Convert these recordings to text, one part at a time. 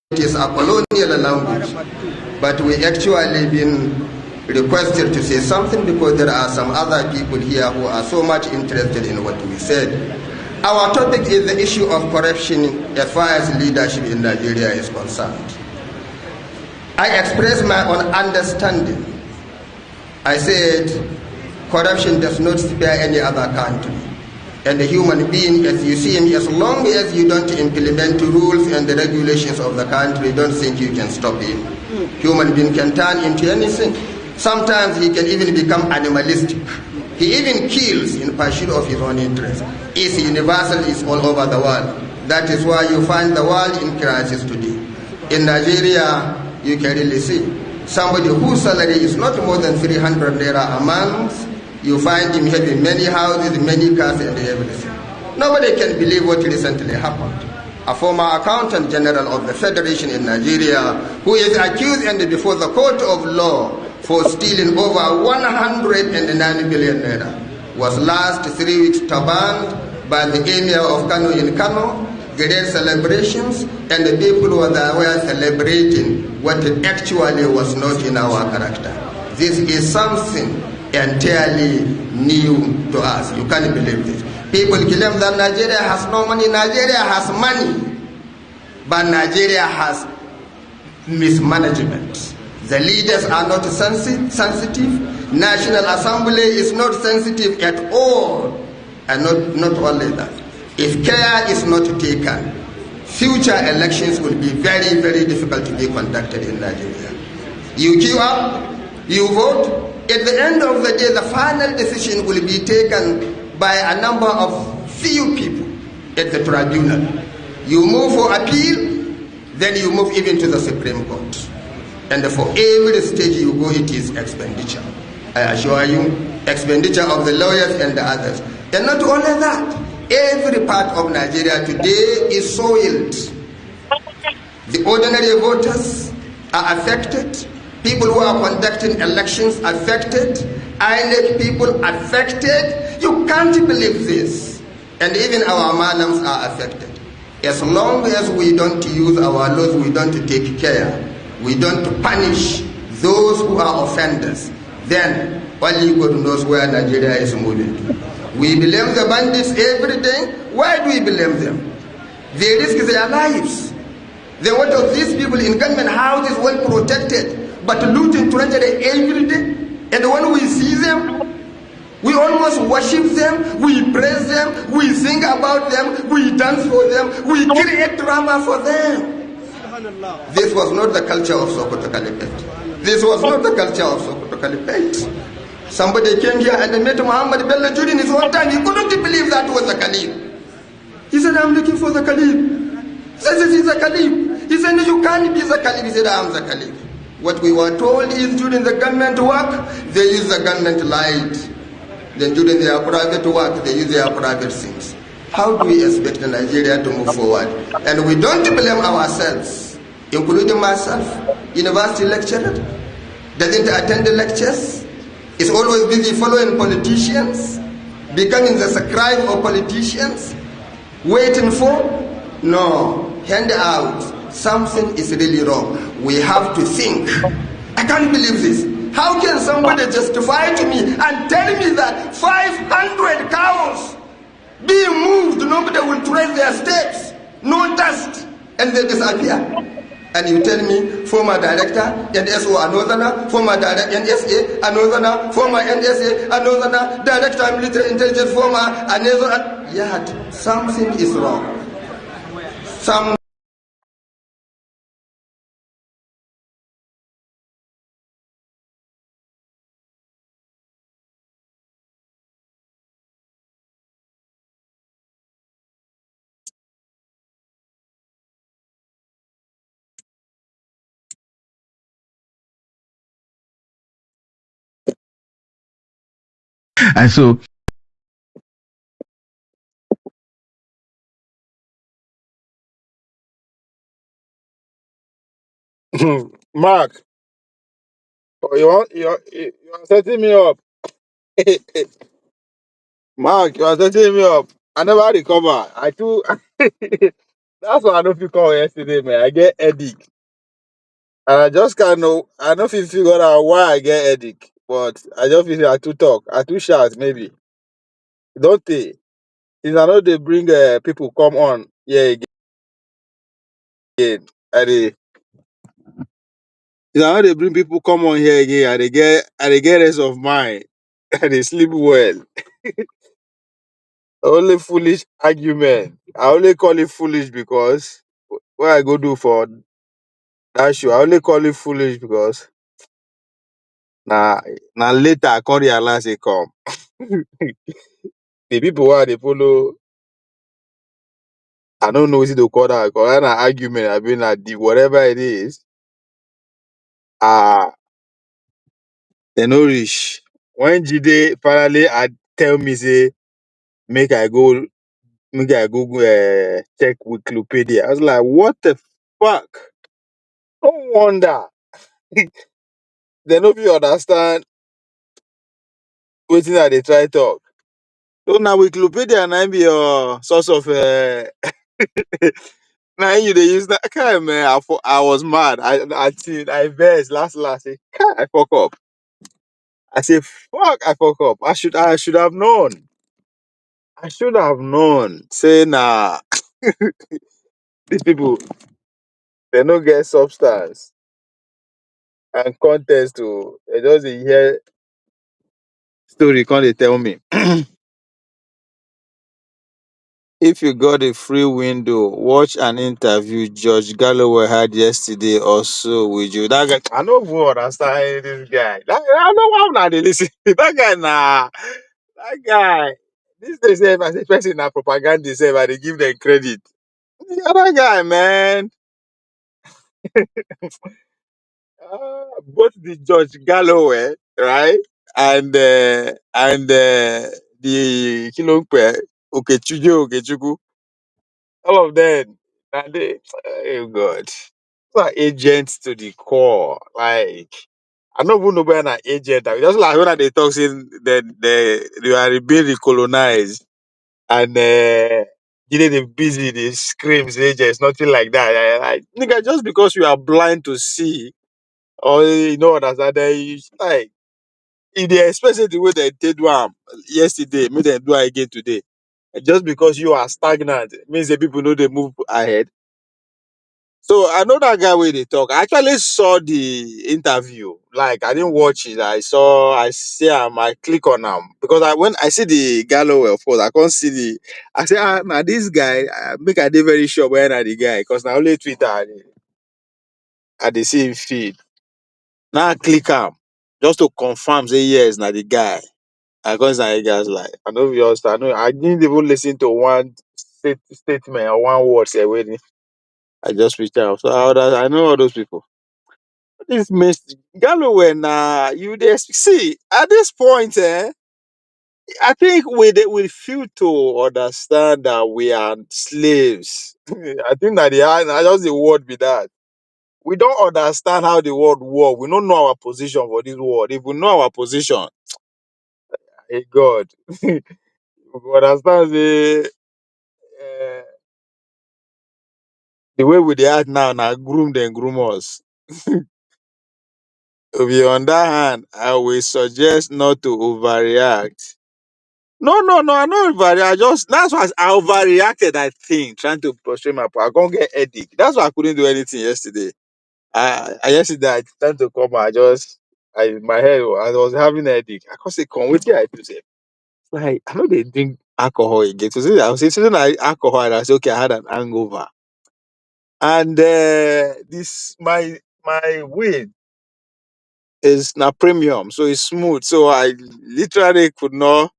It is a colonial language, but we actually been requested to say something because there are some other people here who are so much interested in what we said. Our topic is the issue of corruption as far as leadership in Nigeria is concerned. I expressed my own understanding. I said corruption does not spare any other country. And the human being, as you see him, as long as you don't implement the rules and the regulations of the country, don't think you can stop him. Human being can turn into anything. Sometimes he can even become animalistic. He even kills in pursuit of his own interest. It's universal, it's all over the world. That is why you find the world in crisis today. In Nigeria, you can really see somebody whose salary is not more than 300 naira a month. You find him having many houses, many cars, and everything. Nobody can believe what recently happened. A former accountant general of the Federation in Nigeria, who is accused and before the court of law for stealing over 109 billion naira. was last 3 weeks turbaned by the Emir of Kano in Kano, great celebrations, and the people were celebrating what actually was not in our character. This is something entirely new to us. You can't believe this. People claim that Nigeria has no money. Nigeria has money, but Nigeria has mismanagement. The leaders are not sensitive. National Assembly is not sensitive at all. And not only that, if care is not taken, future elections will be very, very difficult to be conducted in Nigeria. You queue up, you vote. At the end of the day, the final decision will be taken by a number of few people at the tribunal. You move for appeal, then you move even to the Supreme Court. And for every stage you go, it is expenditure. I assure you, expenditure of the lawyers and the others. And not only that, every part of Nigeria today is soiled. The ordinary voters are affected. People who are conducting elections affected. INEC people affected. You can't believe this. And even our madams are affected. As long as we don't use our laws, we don't take care, we don't punish those who are offenders, then only God knows where Nigeria is moving to. We blame the bandits every day. Why do we blame them? They risk their lives. Then what of these people in government houses well protected, but looting treasury every day? And when we see them, we almost worship them, we praise them, we sing about them, we dance for them, we create drama for them. This was not the culture of Sokoto Caliphate. This was not the culture of Sokoto Caliphate. Somebody came here and met Muhammad Bello during his own time. He couldn't believe that was the Caliph. He said, I'm looking for the Caliph. He said, this is the Caliph. He said, no, you can't be the Caliph. He said, I'm the Caliph. What we were told is during the government work, they use the government light. Then during their private work, they use their private things. How do we expect Nigeria to move forward? And we don't blame ourselves, including myself, university lecturer, doesn't attend the lectures, is always busy following politicians, becoming the scribe of politicians, waiting for? No, hand out. Something is really wrong. We have to think. I can't believe this. How can somebody justify to me and tell me that 500 cows being moved, nobody will trace their steps, no dust, and they disappear? And you tell me former director, NSO another, former director, NSA another, former NSA another, director of military intelligence, former another. Yet something is wrong. And so Mark, oh, you are setting me up. Mark, you are setting me up. I never recover. I too. That's why I don't feel call yesterday, man. I get headache, and I just can't know. I don't feel figure out why I get headache, but I just feel say I too talk. I too shout. Maybe don't they? Since I know they bring people come on here again. I dey. Since I know they bring people come on here again. I dey get rest of mind. I dey sleep well. Only foolish argument. I only call it foolish because what I go do for that show, I only call it foolish because now later I can't realize it come. The people who they follow, I don't know what to call that. Call that an argument. I mean, like whatever it is, ah, they no reach. When Jide finally tell me say make I go check Wikipedia, I was like, what the fuck? No wonder they no fit understand wetin I dey try talk. So now Wikipedia na be your source of now you they use that kind man. I was mad. I versed last. I fuck up. I say fuck. I fuck up. I should have known. I should have known. Say nah, these people they no get substance and context to. They just dey hear story. Can't they tell me? If you got a free window, watch an interview George Galloway had yesterday or so with you. That guy, I don't even understand this guy. I know why I'm not listening. That guy, nah. That guy. This they say, as a person na propaganda, say, but they give them credit. The other guy, man. Both the George Galloway, right? And the Kilompe, Okechukwu, all of them. And they, oh God. Are agents to the core. Like I don't even know when an agent. Just like when they talk saying that they are being recolonized and they busy, they screams agents, nothing like that. Like nigga, just because you are blind to see or you know understand that you like if they express it the way they did one yesterday, make them do it again today. Just because you are stagnant means the people know they move ahead. So I know that guy where they talk. I actually saw the interview. Like I didn't watch it. I see him, I click on him. Because when I see the Galloway of course, I can't see I say now this guy make I dey very sure where na the guy because now only Twitter I dey see him feed. Now I click him just to confirm say yes, now the guy. I can't say the guy's like I know I didn't even listen to one statement or one word say when I just reached out. So I know all those people. This Mr. Galloway, nah, you dey see at this point, I think we feel to understand that we are slaves. I think that I just the word be that. We don't understand how the world work. We don't know our position for this world. If we know our position, hey God, we understand the way we dey act now groom them groom us. If you on that hand, I will suggest not to overreact. No, I know overreact. I just that's why I overreacted. I think trying to prostrate my point. I can't get headache. That's why I couldn't do anything yesterday. I yesterday I tried to come. My head. I was having a headache. I can't say come. What did I do? Say like I know they drink alcohol again. So I was saying alcohol. And I said okay, I had an hangover, and this my weed is not premium, so it's smooth. So I literally could not.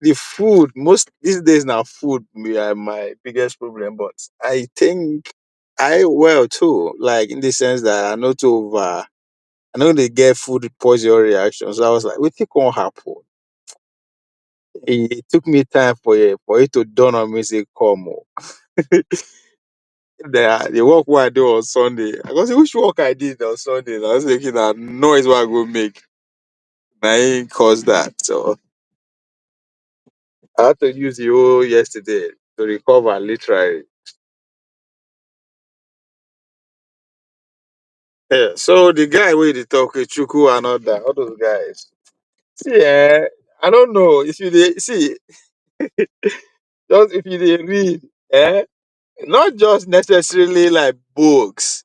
The food most these days now food are my biggest problem, but I think I well too, like in the sense that I know they get food poison reaction. So I was like, what think won't happen? It took me time for it to dawn on me say come on. The work what I do on Sunday. I go say which work I did on Sunday. I was thinking that noise what I go make. I ain't cause that. So I had to use the whole yesterday to recover literally. Yeah, so the guy with the talk Chuku and all those guys. See, I don't know if you see, just if you read, not just necessarily like books.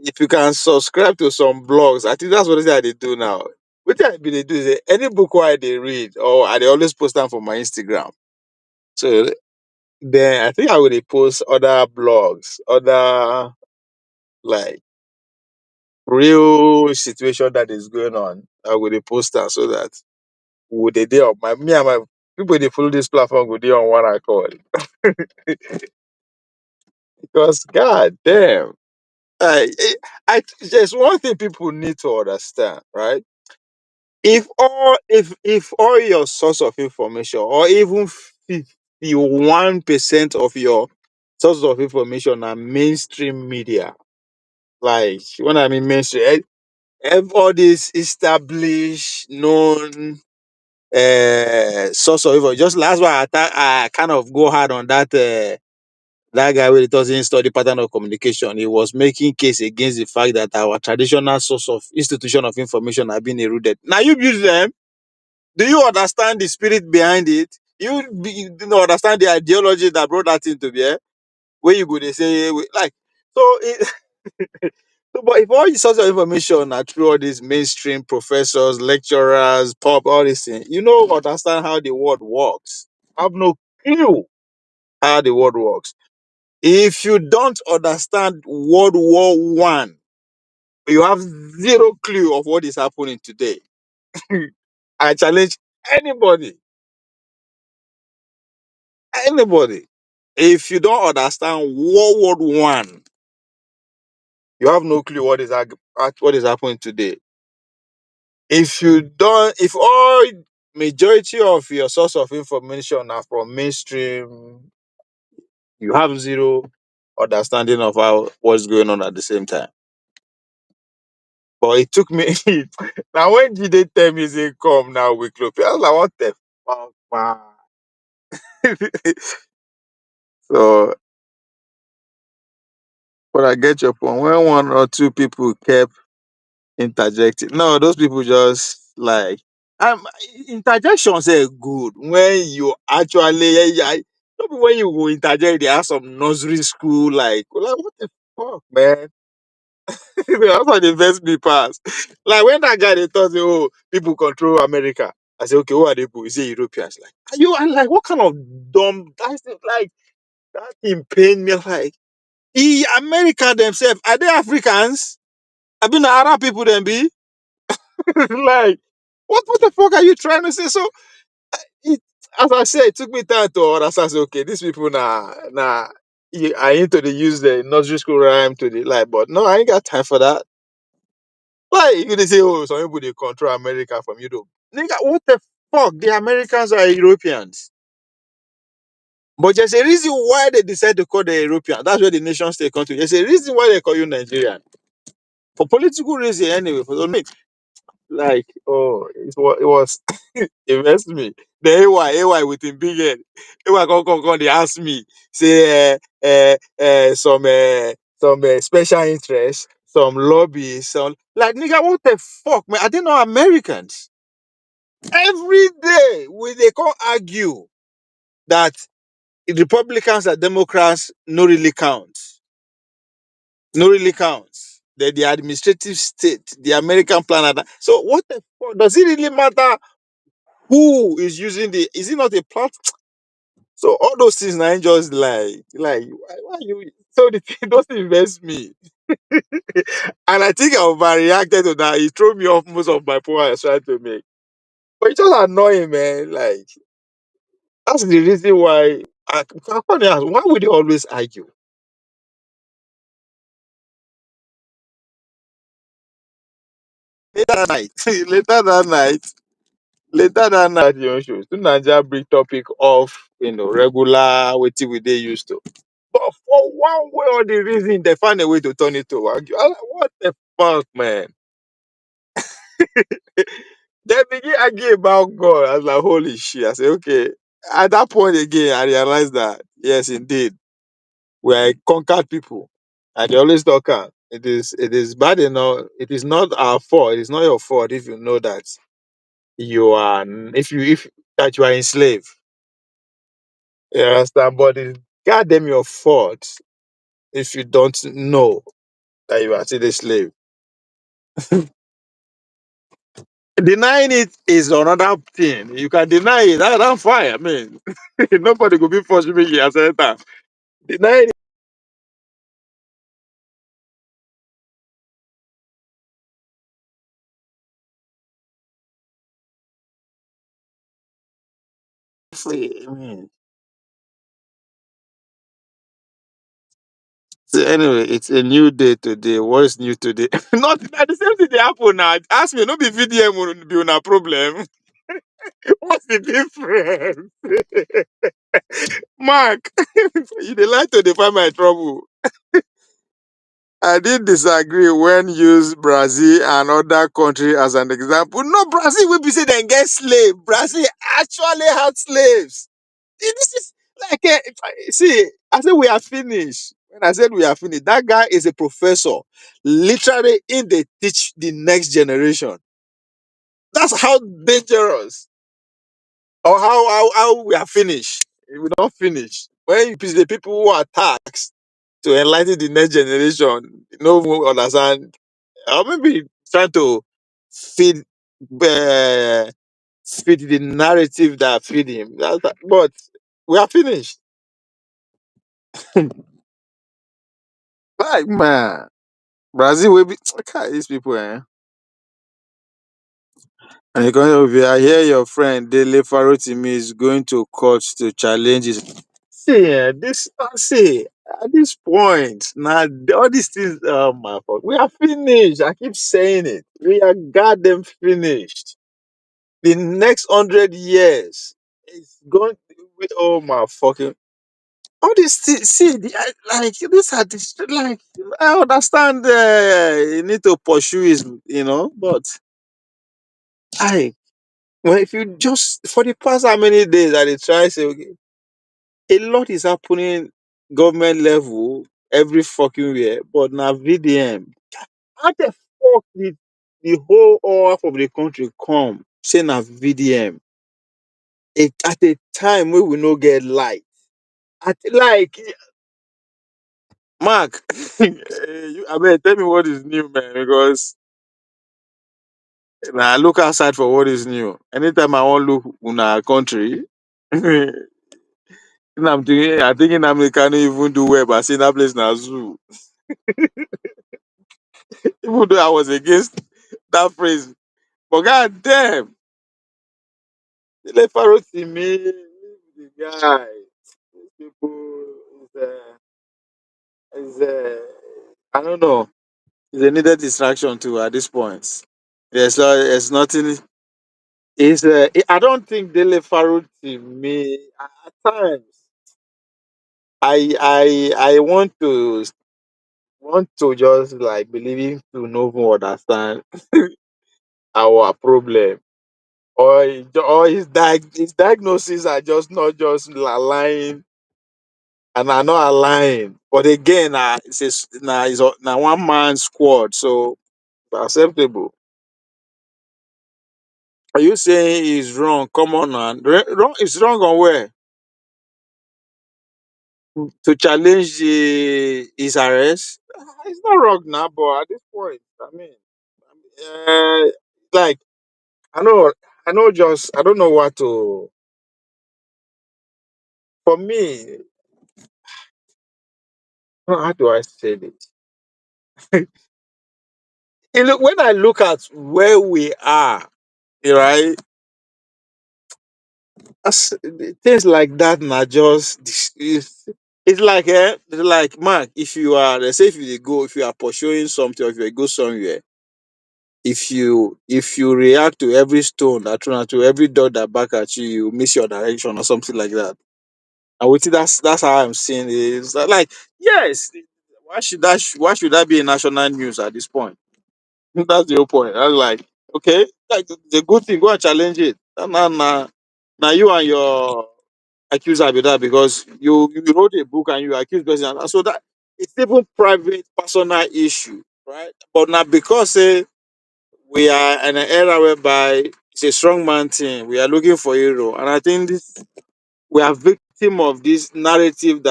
If you can subscribe to some blogs, I think that's what they do now. What I be they do is any book why they read or I they always post them for my Instagram. So then I think I will post other blogs, other like real situation that is going on. I will post that so that would they on my me and my people they follow this platform go they on one accord. Because god damn. I, there's one thing people need to understand, right? If all your source of information or even 51% of your source of information are mainstream media, like when I mean mainstream, all these established known source of info. Just last one, I kind of go hard on that guy where he doesn't study pattern of communication. He was making case against the fact that our traditional source of institution of information have been eroded. Now you use them. Do you understand the spirit behind it? You don't understand the ideology that brought that into bear? Where you go, they say like so. So, but if all the source of information are through all these mainstream professors, lecturers, pop, all these things, you know, understand how the world works. Have no clue how the world works. If you don't understand World War I, you have zero clue of what is happening today. I challenge anybody, anybody. If you don't understand World War I, you have no clue what is happening today. If you don't, if all majority of your source of information are from mainstream, you have zero understanding of how what's going on at the same time. But it took me now when Jide tell me say come now we close, I was like, what the fuck, man? So but I get your point. When one or two people kept interjecting. No, those people just like interjections are good when you actually not be when you go interject they have some nursery school like what the fuck, man. That's why the best me pass. Like when that guy they thought say, oh, people control America. I say, okay, who are they people? He say Europeans. Like, are you I'm like what kind of dumb that's it, like that thing pain me like America themselves, are they Africans? I been the Arab people them be? Like, what the fuck are you trying to say? So, it, as I said, it took me time to understand. Say, okay, these people I into the use the nursery school rhyme to the like, but no, I ain't got time for that. Like, you they say, oh, some people they control America from Europe. Nigga, what the fuck? The Americans are Europeans. But there's a reason why they decide to call the European. That's where the nation state country. There's a reason why they call you Nigerian. For political reason, anyway. For some like, oh, it was invest me. The AY with him big head. AY come, they ask me, say, some special interest, some lobbies, some, like, nigga, what the fuck, man? Are they not Americans? Every day, they can't argue that Republicans and Democrats no really counts. No really counts. The administrative state, the American plan. So what the fuck? Does it really matter who is using is it not a plat? So all those things now just like why you so the thing those things invest me. And I think I overreacted to that. It threw me off most of my point I was trying to make. But it's just annoying, man. Like that's the reason why I can't ask, why would they always argue? Later that night, later that night, later that night, you know, shows. To Naija bring topic of regular waiting we they used to. But for one way or the reason, they find a way to turn it to argue. I'm like, what the fuck, man? They begin arguing about God. I was like, holy shit. I said, okay. At that point again, I realized that, yes, indeed, we are a conquered people. And they always talk, it is bad enough. It is not our fault. It is not your fault if you know that you are, if that you are enslaved. You understand? But it's goddamn your fault if you don't know that you are still a slave. Denying it is another thing. You can deny it. That's fine. I mean, nobody could be forced to make you accept that. Denying it is free. I mean, so anyway, it's a new day today. What is new today? Not the same thing they happen now. Ask me, no be VDM will be on a problem. What's the difference? Mark, you dey like to define my trouble. I did disagree when use Brazil and other country as an example. No, Brazil will be say they get slave. Brazil actually had slaves. This is like see, I said we are finished. When I said we are finished, that guy is a professor. Literally in they teach the next generation. That's how dangerous or how we are finished. We don't finish. When it is the people who are taxed to enlighten the next generation, no one understand. Or maybe trying to feed uh, feed the narrative that feed him. But we are finished. Like man, Brazil will be look at these people, eh? And you're going over here. I hear your friend Dele Farotimi is going to court to challenge it. See, this see at this point now, all these things. Oh my God, we are finished. I keep saying it. We are goddamn finished. The next 100 years is going. Oh my fucking. All these things, see, like these are like I understand. You need to pursue is but I well, if you just for the past how many days I dey try say okay, a lot is happening government level every fucking where, but now VDM. How the fuck did the whole half of the country come say na VDM at a time where we no get light? At like Mark, I mean, tell me what is new, man, because I look outside for what is new. Anytime I want look in our country, I thinking America can't even do well, but I see that place now zoo. Even though I was against that phrase, but god damn, the Pharaoh to me, the guy, these people is I don't know, it's a needed distraction too at this point. There's nothing. I don't think Dele Farrow to me at times. I want to just like believing to know who understand our problem, or his diagnoses are just not just lying and are not aligned. But again, it's one man squad, so acceptable. Are you saying he's wrong? Come on, man. Wrong is wrong on where? To challenge his arrest. It's not wrong now, but at this point, I mean, like I know, just I don't know what to. For me, how do I say this? When I look at where we are, right, things like that, not just it's like it's like Mark. If you are, let's say, if you are pursuing something, or if you go somewhere, if you react to every stone that thrown at you, every dot that back at you, you miss your direction or something like that. And we think that's how I'm seeing it. It's like yes, why should that be a national news at this point? That's the whole point. I was like, okay, like the good thing, go and challenge it. Now you and your accuser be that because you wrote a book and you accuse person. And so that it's even private personal issue, right? But now because we are in an era whereby it's a strong man thing, we are looking for hero. And I think we are victim of this narrative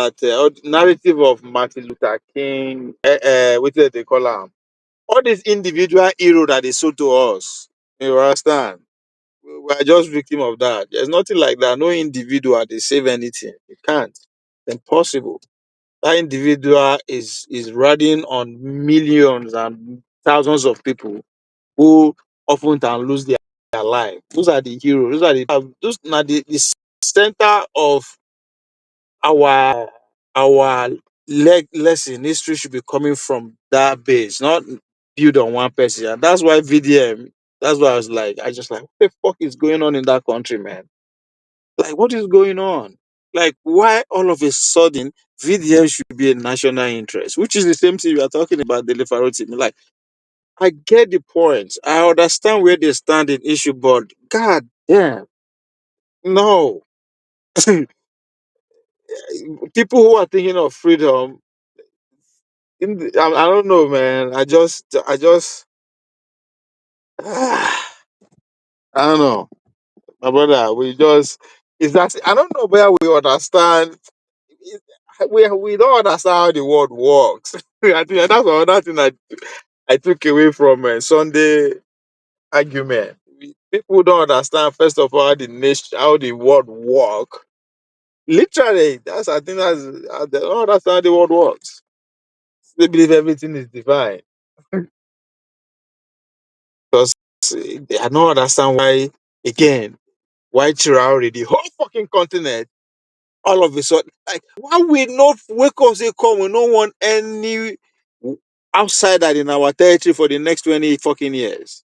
narrative of Martin Luther King, what do they call him? All these individual hero that they sold to us. You understand? We are just victim of that. There's nothing like that. No individual they save anything. You can't. It's impossible. That individual is riding on millions and thousands of people who often can lose their life. Those are the heroes. Those are the center of our lesson. History should be coming from that base, not build on one person. And that's why VDM. That's why I just like, what the fuck is going on in that country, man? Like, what is going on? Like, why all of a sudden VDM should be a national interest, which is the same thing we are talking about the Lefaroti. Like, I get the point. I understand where they stand in issue, but god damn, no. People who are thinking of freedom, I don't know, man. I don't know, my brother. We just, is that, I don't know where we understand. We don't understand how the world works. I think that's another thing I took away from Sunday argument. People don't understand, first of all, how the nation, how the world work. Literally, that's, I think that's, they don't understand how the world works. They believe everything is divine because they don't understand why, again, why Traore, the whole fucking continent, all of a sudden, like, why we not wake up, say, come, we don't want any outsider in our territory for the next 20 fucking years.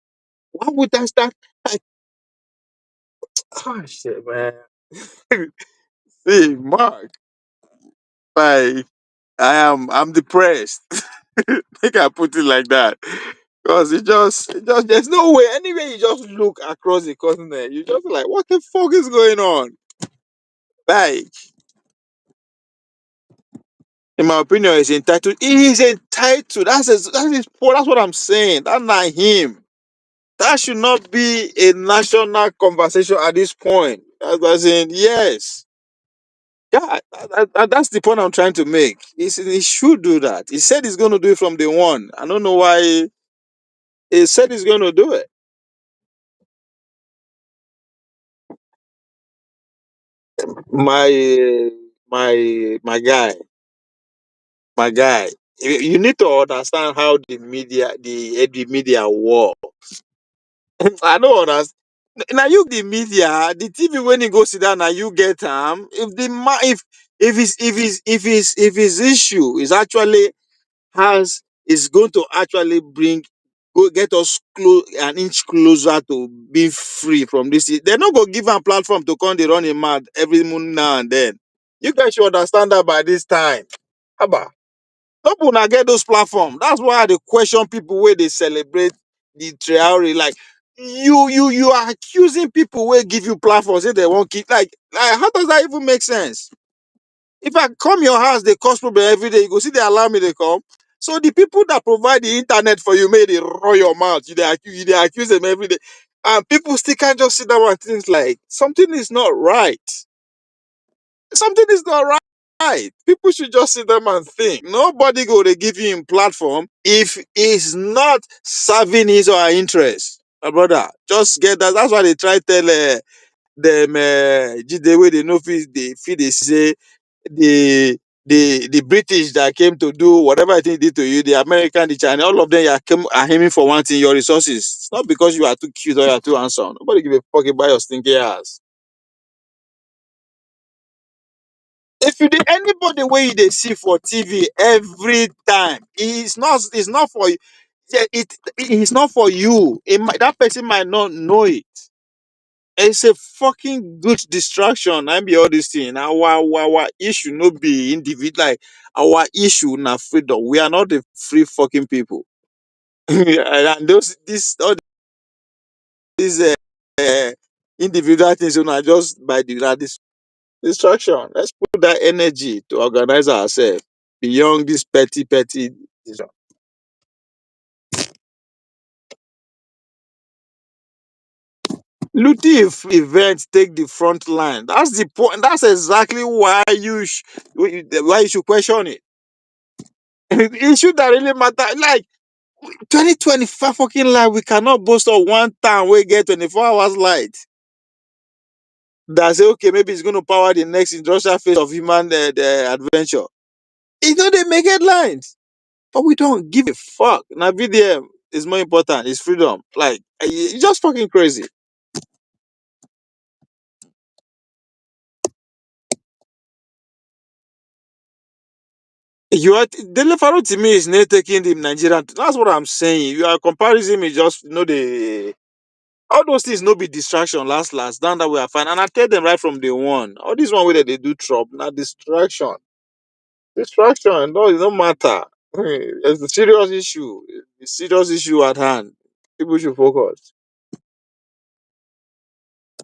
Why would that start? Like, oh shit, man. See, Mark, like, I'm depressed. Think I put it like that. Because there's no way. Anyway, you just look across the continent, you just like, what the fuck is going on? Like, in my opinion, he's entitled. He is entitled. That's his fault. That's what I'm saying. That's not him. That should not be a national conversation at this point. As in, yes. Yeah, that's the point I'm trying to make. He should do that. He said he's going to do it from day one. I don't know why he said he's going to do it. My my guy. You need to understand how the media work. I don't understand. Now you the media, the TV when you go sit down, now you get if the if his issue is actually has is going to actually get us an inch closer to being free from this. They're not gonna give a platform to come they run a mad every morning now and then. You guys should understand that by this time. Haba. People now get those platforms. That's why I dey question people where they celebrate the Traore. Like, you are accusing people where give you platforms, say they won't keep, like how does that even make sense? If I come your house, they cause problem every day. You go see they allow me to come. So the people that provide the internet for you, may they roll your mouth. They accuse them every day. And people still can't just sit down and think like something is not right. Something is not right. People should just sit down and think. Nobody go to give him platform if it's not serving his or her interest. My brother, just get that. That's why they try tell them the way they know feel they say the British that came to do whatever I think they did to you, the American, the Chinese, all of them are aiming for one thing, your resources. It's not because you are too cute or you are too handsome. Nobody give a fuck about your stinky ass. If you did anybody where they see for TV every time, it's not for you. Yeah, it's not for you. That person might not know it. It's a fucking good distraction. I be all this thing. Our issue no be individual. Like, our issue na freedom. We are not the free fucking people. And those this all these individual things, just by this distraction. Let's put that energy to organize ourselves beyond this petty. Luti events take the front line. That's the point. That's exactly why why you should question it. It should that really matter. Like 2025 fucking life, we cannot boast of one town we get 24 hours light. That say okay, maybe it's going to power the next industrial phase of human the adventure. It's not they make headlines. But we don't give a fuck. Now VDM is more important. It's freedom. Like, it's just fucking crazy. You are Delefaro to me is not taking the Nigerian. That's what I'm saying. You are comparison is just the. All those things no be distraction. Last, down that we are fine. And I tell them right from day one. All this one way that they do trouble, not distraction. Distraction, no, it don't matter. It's a serious issue. The serious issue at hand. People should focus.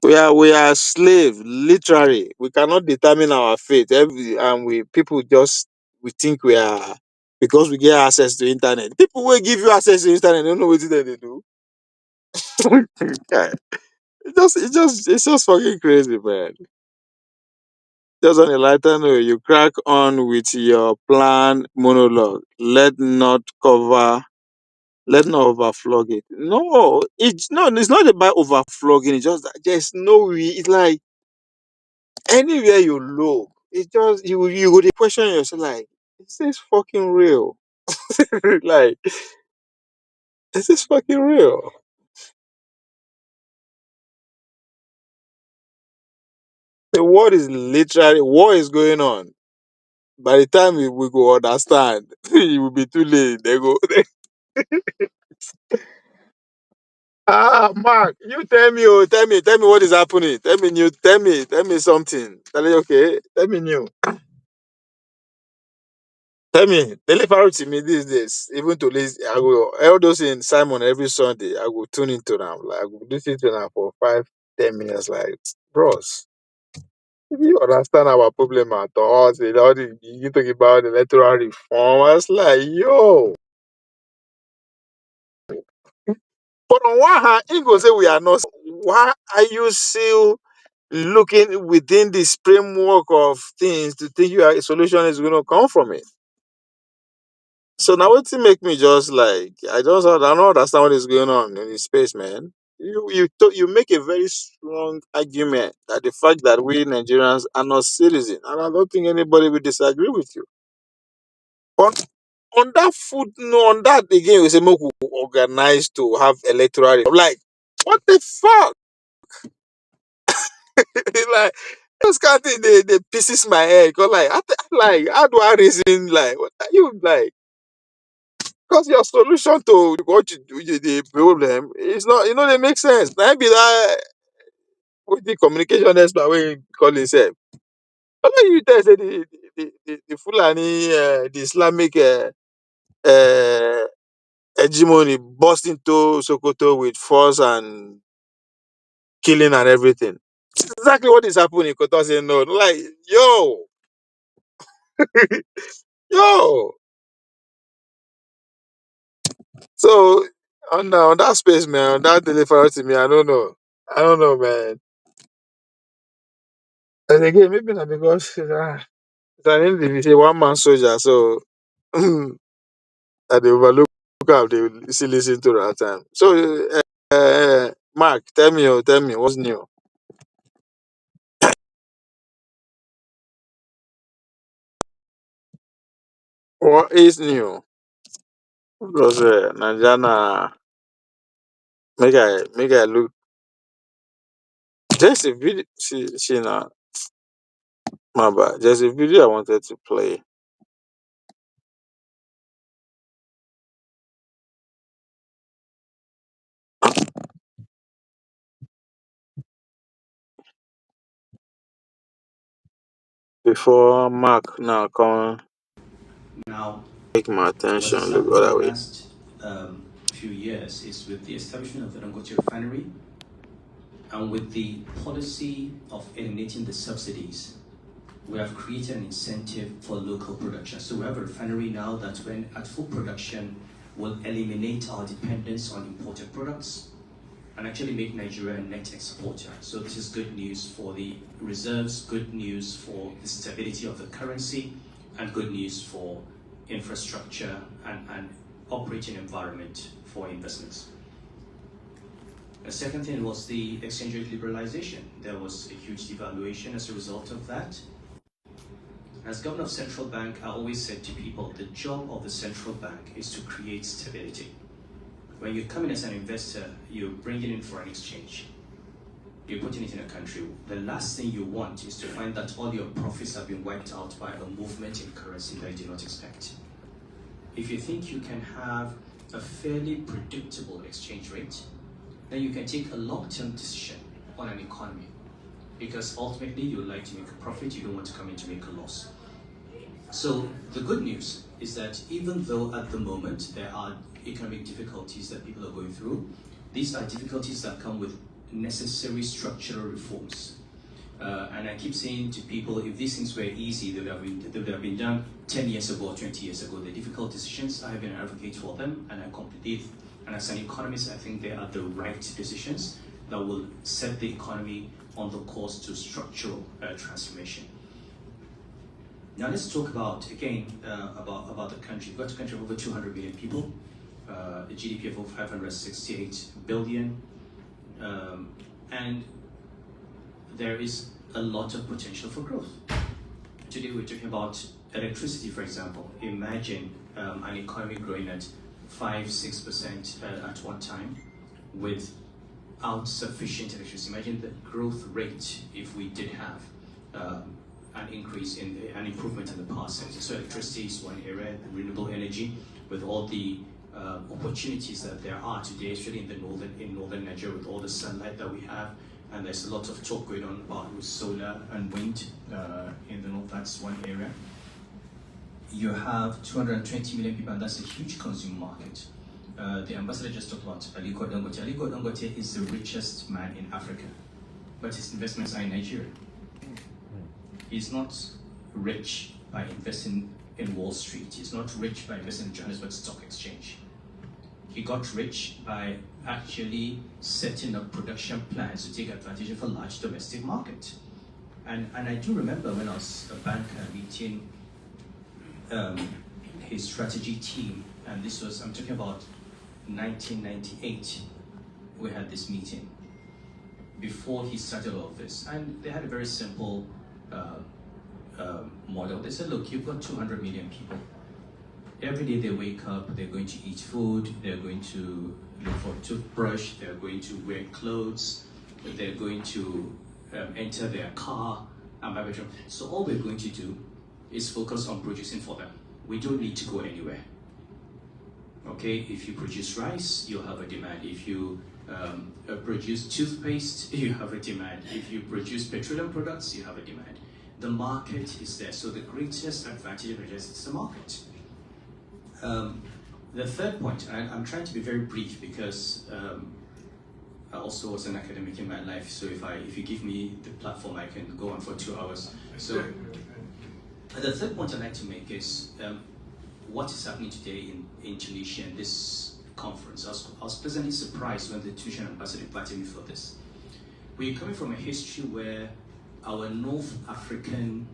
We are slave, literally. We cannot determine our fate. And we people just we think we are because we get access to internet. People will give you access to internet, don't know what they do. Yeah, it's just fucking crazy, man. Just on a lighter note, you crack on with your plan monologue. Let not overflog it. No, it's not about overflogging. It's just that there's no way. It's like anywhere you look, it's just you would question yourself like, is this fucking real? Like, is this fucking real? The world is literally war is going on. By the time we go understand, it will be too late. They go. Mark, you tell me, tell me what is happening. Tell me something. Tell me, okay, tell me new. Tell me, deliver to me these days. Even to list, I go all those in Simon every Sunday. I go tune into them. Like I go listen to them for 5, 10 minutes. Like, bros, if you understand our problem at all, say all the you talk about the electoral reform. I was like, yo. But on one hand, he go say we are not. Why are you still looking within this framework of things to think a solution is going to come from it? So now what make me just like I don't understand what is going on in this space, man. You make a very strong argument that the fact that we Nigerians are not citizens, and I don't think anybody will disagree with you. But on that foot, no, on that again, we say make we organize to have electoral. Like, what the fuck? Like, those kind of thing, they pisses my head. Cause like, how do I reason? Like, what are you like? Because your solution to what you do, the problem, is not, they make sense. Maybe that with the communication expert, we call himself. But when you tell say the Fulani, the Islamic uh, hegemony burst into Sokoto with force and killing and everything. It's exactly what is happening. Koto say no. Like, yo. So on that space, man, on that delivery to me, I don't know. I don't know, man. And again, maybe not because it's an individual, one man soldier, so that they overlook how they will still listen to that time. So, Mark, tell me what's new. What is new? Because Nigerian, make I look. There's a video. See now, my bad. There's a video I wanted to play before Mark now come Now, take my what attention. has Look happened in the other way. last few years is with the establishment of the Dangote refinery and with the policy of eliminating the subsidies, we have created an incentive for local production. So we have a refinery now that when at full production will eliminate our dependence on imported products and actually make Nigeria a net exporter. So this is good news for the reserves, good news for the stability of the currency, and good news for infrastructure and operating environment for investments. The second thing was the exchange rate liberalization. There was a huge devaluation as a result of that. As governor of central bank, I always said to people, the job of the central bank is to create stability. When you come in as an investor, you're bringing in foreign exchange. You're putting it in a country. The last thing you want is to find that all your profits have been wiped out by a movement in currency that you did not expect. If you think you can have a fairly predictable exchange rate, then you can take a long-term decision on an economy, because ultimately you would like to make a profit, you don't want to come in to make a loss. So the good news is that even though at the moment there are economic difficulties that people are going through, these are difficulties that come with necessary structural reforms. And I keep saying to people, if these things were easy, they would have been done 10 years ago or 20 years ago. The difficult decisions, I have been an advocate for them, and I completely, and as an economist, I think they are the right decisions that will set the economy on the course to structural transformation. Now let's talk about, again, about the country. We've got a country of over 200 million people, a GDP of over 568 billion, and there is a lot of potential for growth. Today we're talking about electricity, for example. Imagine an economy growing at 5-6% at one time without sufficient electricity. Imagine the growth rate if we did have an increase in an improvement in the power sector. So electricity is one area, renewable energy, with all the opportunities that there are today, especially in northern Nigeria, with all the sunlight that we have. And there's a lot of talk going on about with solar and wind in the north. That's one area. You have 220 million people, and that's a huge consumer market. The ambassador just talked about Aliko Dangote. Aliko Dangote is the richest man in Africa, but his investments are in Nigeria. He's not rich by investing in Wall Street. He's not rich by investing in Johannesburg Stock Exchange. He got rich by actually setting up production plants to take advantage of a large domestic market. And I do remember when I was a banker meeting his strategy team, and this was, I'm talking about 1998, we had this meeting before he started all of this. And they had a very simple model. They said, look, you've got 200 million people. Every day they wake up, they're going to eat food, they're going to look for a toothbrush, they're going to wear clothes, they're going to enter their car and buy petrol. So all we're going to do is focus on producing for them. We don't need to go anywhere. Okay, if you produce rice, you'll have a demand. If you produce toothpaste, you have a demand. If you produce petroleum products, you have a demand. The market is there. So the greatest advantage of it is the market. The third point, and I'm trying to be very brief because I also was an academic in my life, so if you give me the platform, I can go on for 2 hours. So the third point I'd like to make is what is happening today in Tunisia in this conference. I was pleasantly surprised when the Tunisian ambassador invited me for this. We're coming from a history where our North African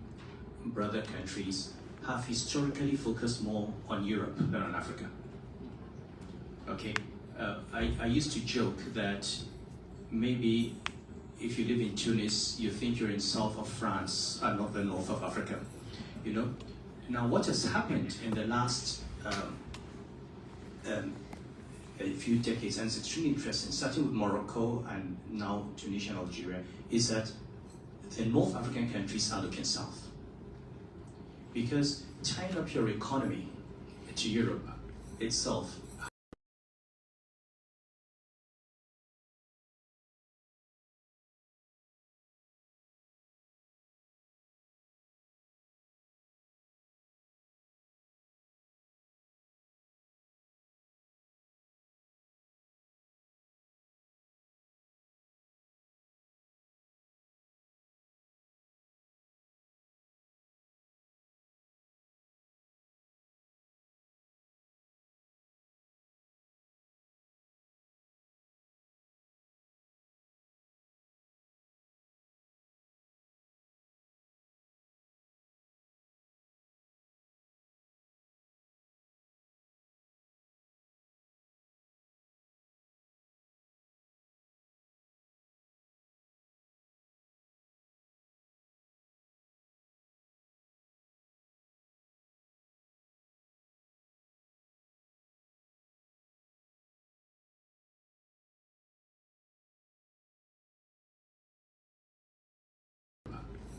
brother countries have historically focused more on Europe than on Africa. Okay, I used to joke that maybe if you live in Tunis, you think you're in south of France and not the north of Africa. You know, now what has happened in the last a few decades, and it's extremely interesting, starting with Morocco and now Tunisia and Algeria, is that the North African countries are looking south. Because tying up your economy to Europe itself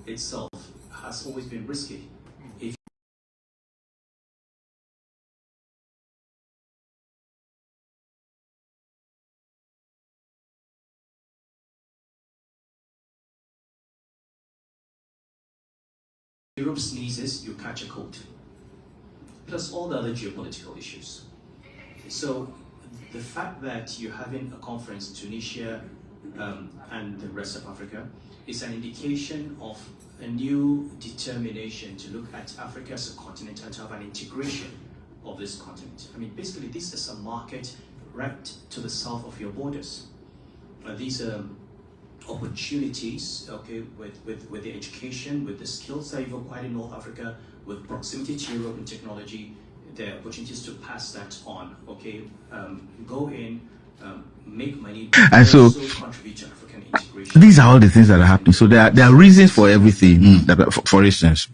itself has always been risky. Europe sneezes, you catch a cold. Plus all the other geopolitical issues. So the fact that you're having a conference in Tunisia and the rest of Africa is an indication of a new determination to look at Africa as a continent and to have an integration of this continent. I mean, basically, this is a market right to the south of your borders. These are opportunities, okay, with the education, with the skills that you've acquired in North Africa, with proximity to Europe and technology, there are opportunities to pass that on, okay, go in, make money, And so also contribute to African integration. these are all the things that are happening. So there are reasons for everything. That, for instance,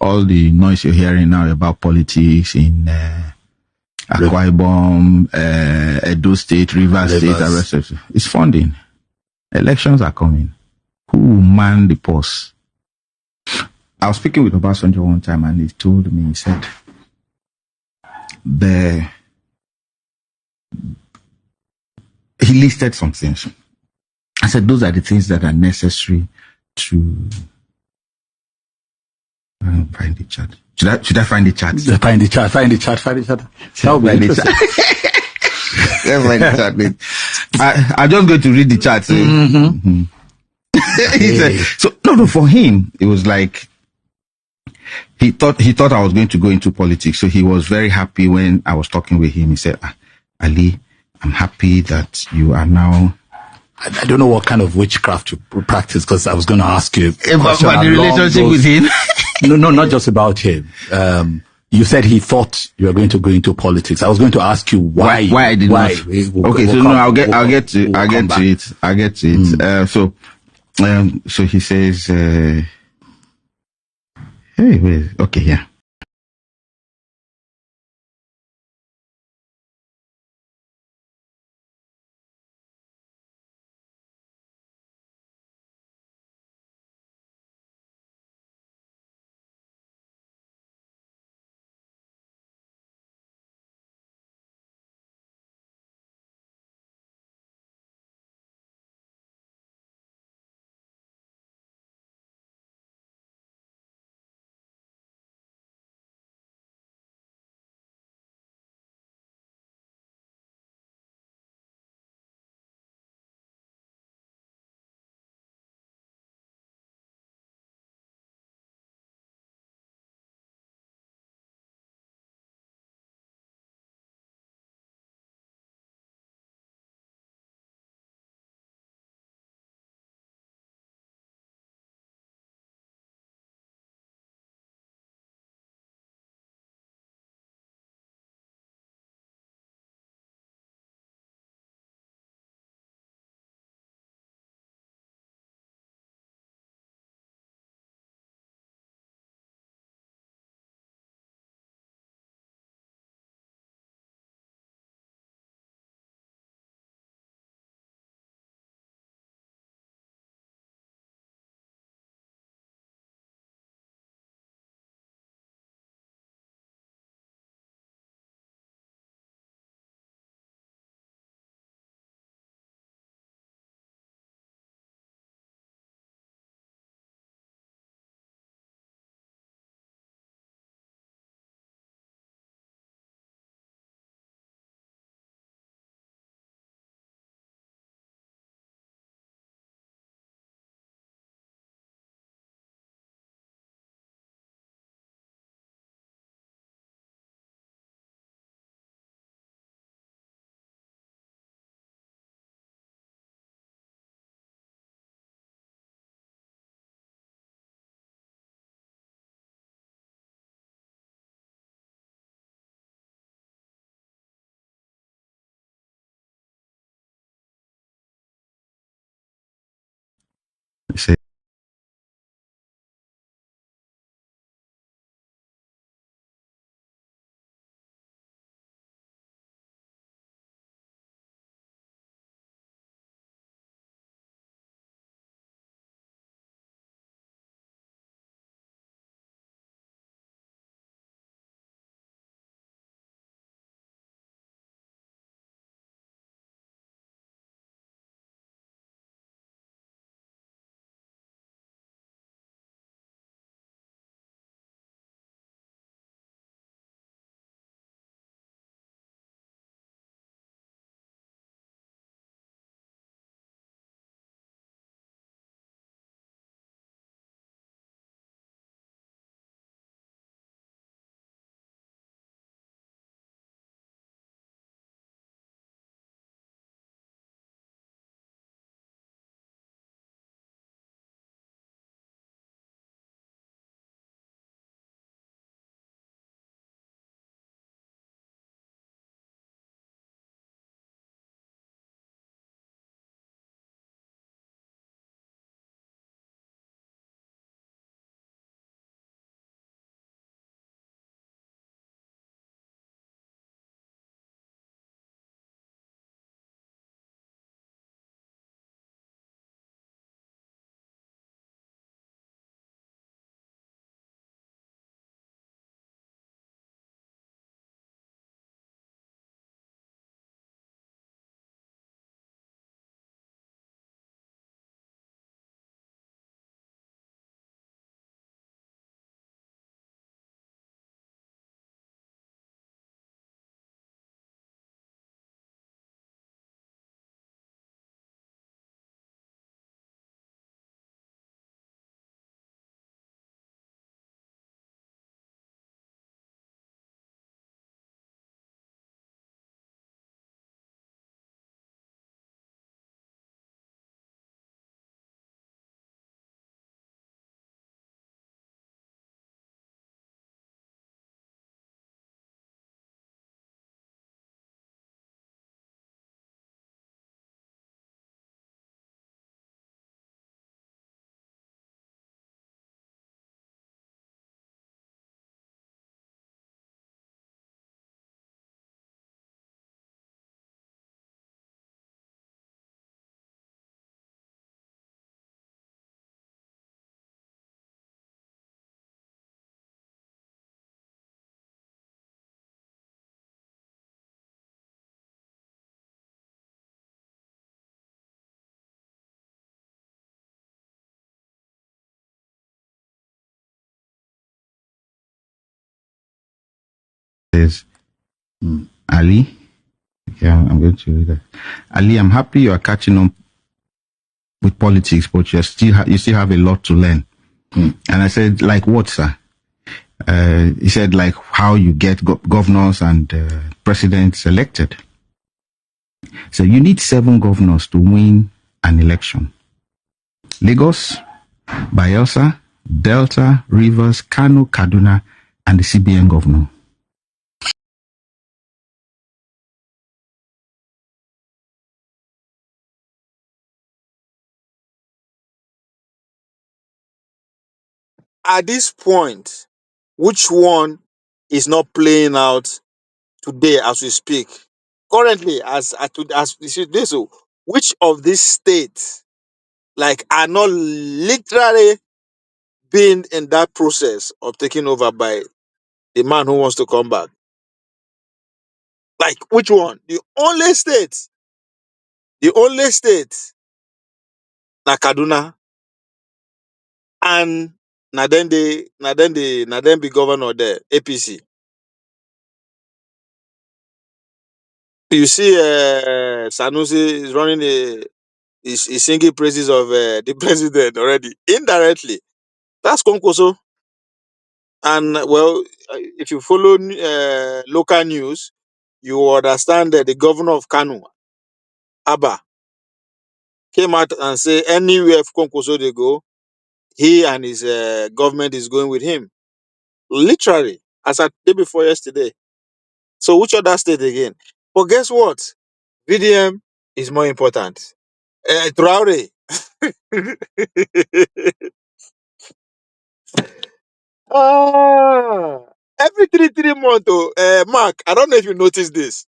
all the noise you're hearing now about politics in Akwa Ibom, Edo State, Rivers State, and rest of it. It's funding. Elections are coming. Who will man the purse? I was speaking with Obasanjo one time, and he told me, he said, he listed some things. I said, those are the things that are necessary to find the chat. Should I find the chat? Find the chat. That will be interesting. I'm just going to read the chat. He said, so no, for him, it was like he thought I was going to go into politics. So he was very happy when I was talking with him. He said, Ali, I'm happy that you are now. I don't know what kind of witchcraft you practice, because I was going to ask you about the relationship with him. No, not just about him. You said he thought you were going to go into politics. I was going to ask you why. Why I did not? I'll get to it. So he says, hey, wait, okay, yeah. says, Ali, yeah, I'm going to read that. Ali, I'm happy you are catching on with politics, but you still have a lot to learn. And I said, like what, sir? He said, like how you get governors and presidents elected. So you need 7 governors to win an election. Lagos, Bayelsa, Delta, Rivers, Kano, Kaduna, and the CBN governor. At this point, which one is not playing out today as we speak? Currently, as we see this, so which of these states like are not literally being in that process of taking over by the man who wants to come back? Like which one? The only state na Kaduna, and na then be governor there, APC. You see, Sanusi is running is singing praises of the president already indirectly. That's Konkoso. And well, if you follow local news, you will understand that the governor of Kano, Abba, came out and say anywhere Konkoso they go, he and his government is going with him. Literally, as I did before yesterday. So which other state again? But guess what? VDM is more important. Traore. Ah, every three months, Mark. I don't know if you noticed this.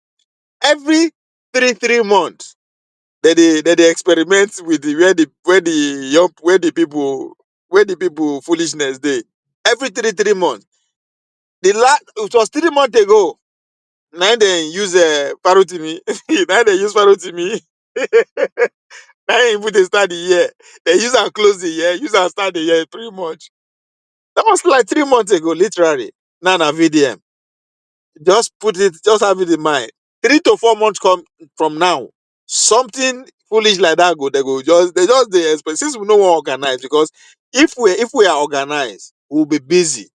Every three months, they experiment with where the people foolishness they. Every three months. It was 3 months ago. Now they use Parotimi. Now they use Parotimi. Now even they start the year. They use and close the year. Use and start the year pretty much. That was like 3 months ago, literally. Now na VDM. Just have it in mind. 3 to 4 months come from now. Something foolish like that they expect. Since we no one organize, because if we are organized, we'll be busy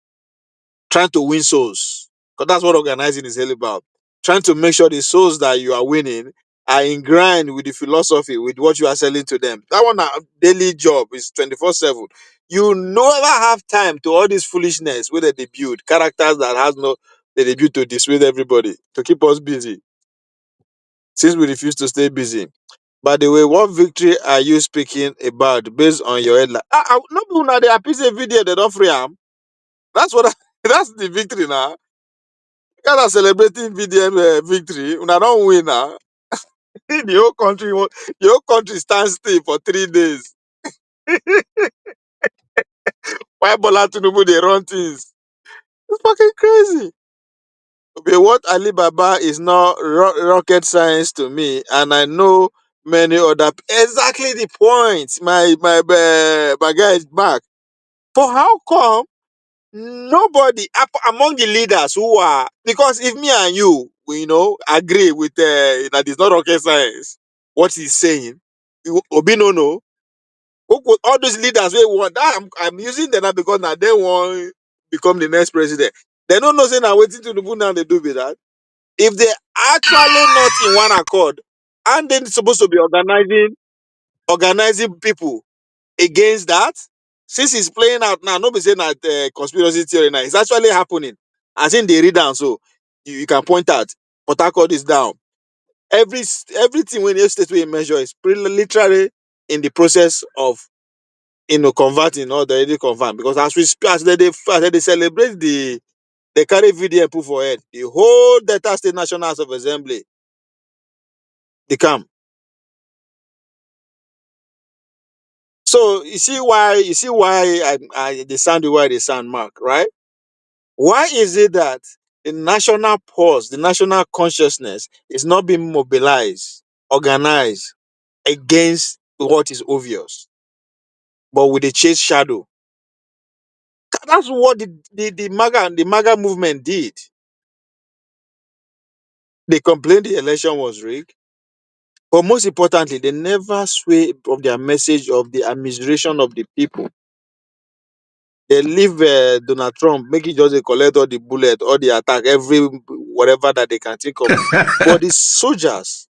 trying to win souls. Because that's what organizing is all about. Trying to make sure the souls that you are winning are in grind with the philosophy, with what you are selling to them. That one daily job is 24/7. You never have time to all this foolishness where they build characters that has no they debut to dissuade everybody, to keep us busy. Since we refuse to stay busy. By the way, what victory are you speaking about based on your headline? No people now they appease a video, they don't free them. That's what that's the victory now. You guys are celebrating VDM victory. Una don't win now. The whole country stands still for 3 days. Why Bola Tinubu they run things? It's fucking crazy. But what Alibaba is not rocket science to me, and I know many other. Exactly the point. My guy is back. For how come nobody among the leaders who are, because if me and you know agree with that it's not rocket science what he's saying, Obi no, all those leaders we want that I'm using them now because now they want become the next president. They don't know saying now waiting to the moon now they do with that. If they actually not in one accord, and then supposed to be organizing people against that, since it's playing out now, nobody saying that conspiracy theory now, it's actually happening. As in they read down, so you can point out, Port Harcourt is down. Everything when you state we measure is literally in the process of converting or they already confirmed. Because as we speak, as they celebrate they carry video and put for head, the whole Delta State National House of Assembly, they come. So you see why they sound the way they sound, Mark, right? Why is it that the national pulse, the national consciousness is not being mobilized, organized against what is obvious, but with a chase shadow? That's what the MAGA movement did. They complained the election was rigged. But most importantly, they never sway of their message of the administration of the people. They leave Donald Trump, make it just a collect all the bullet, all the attack, every whatever that they can think of. But the soldiers,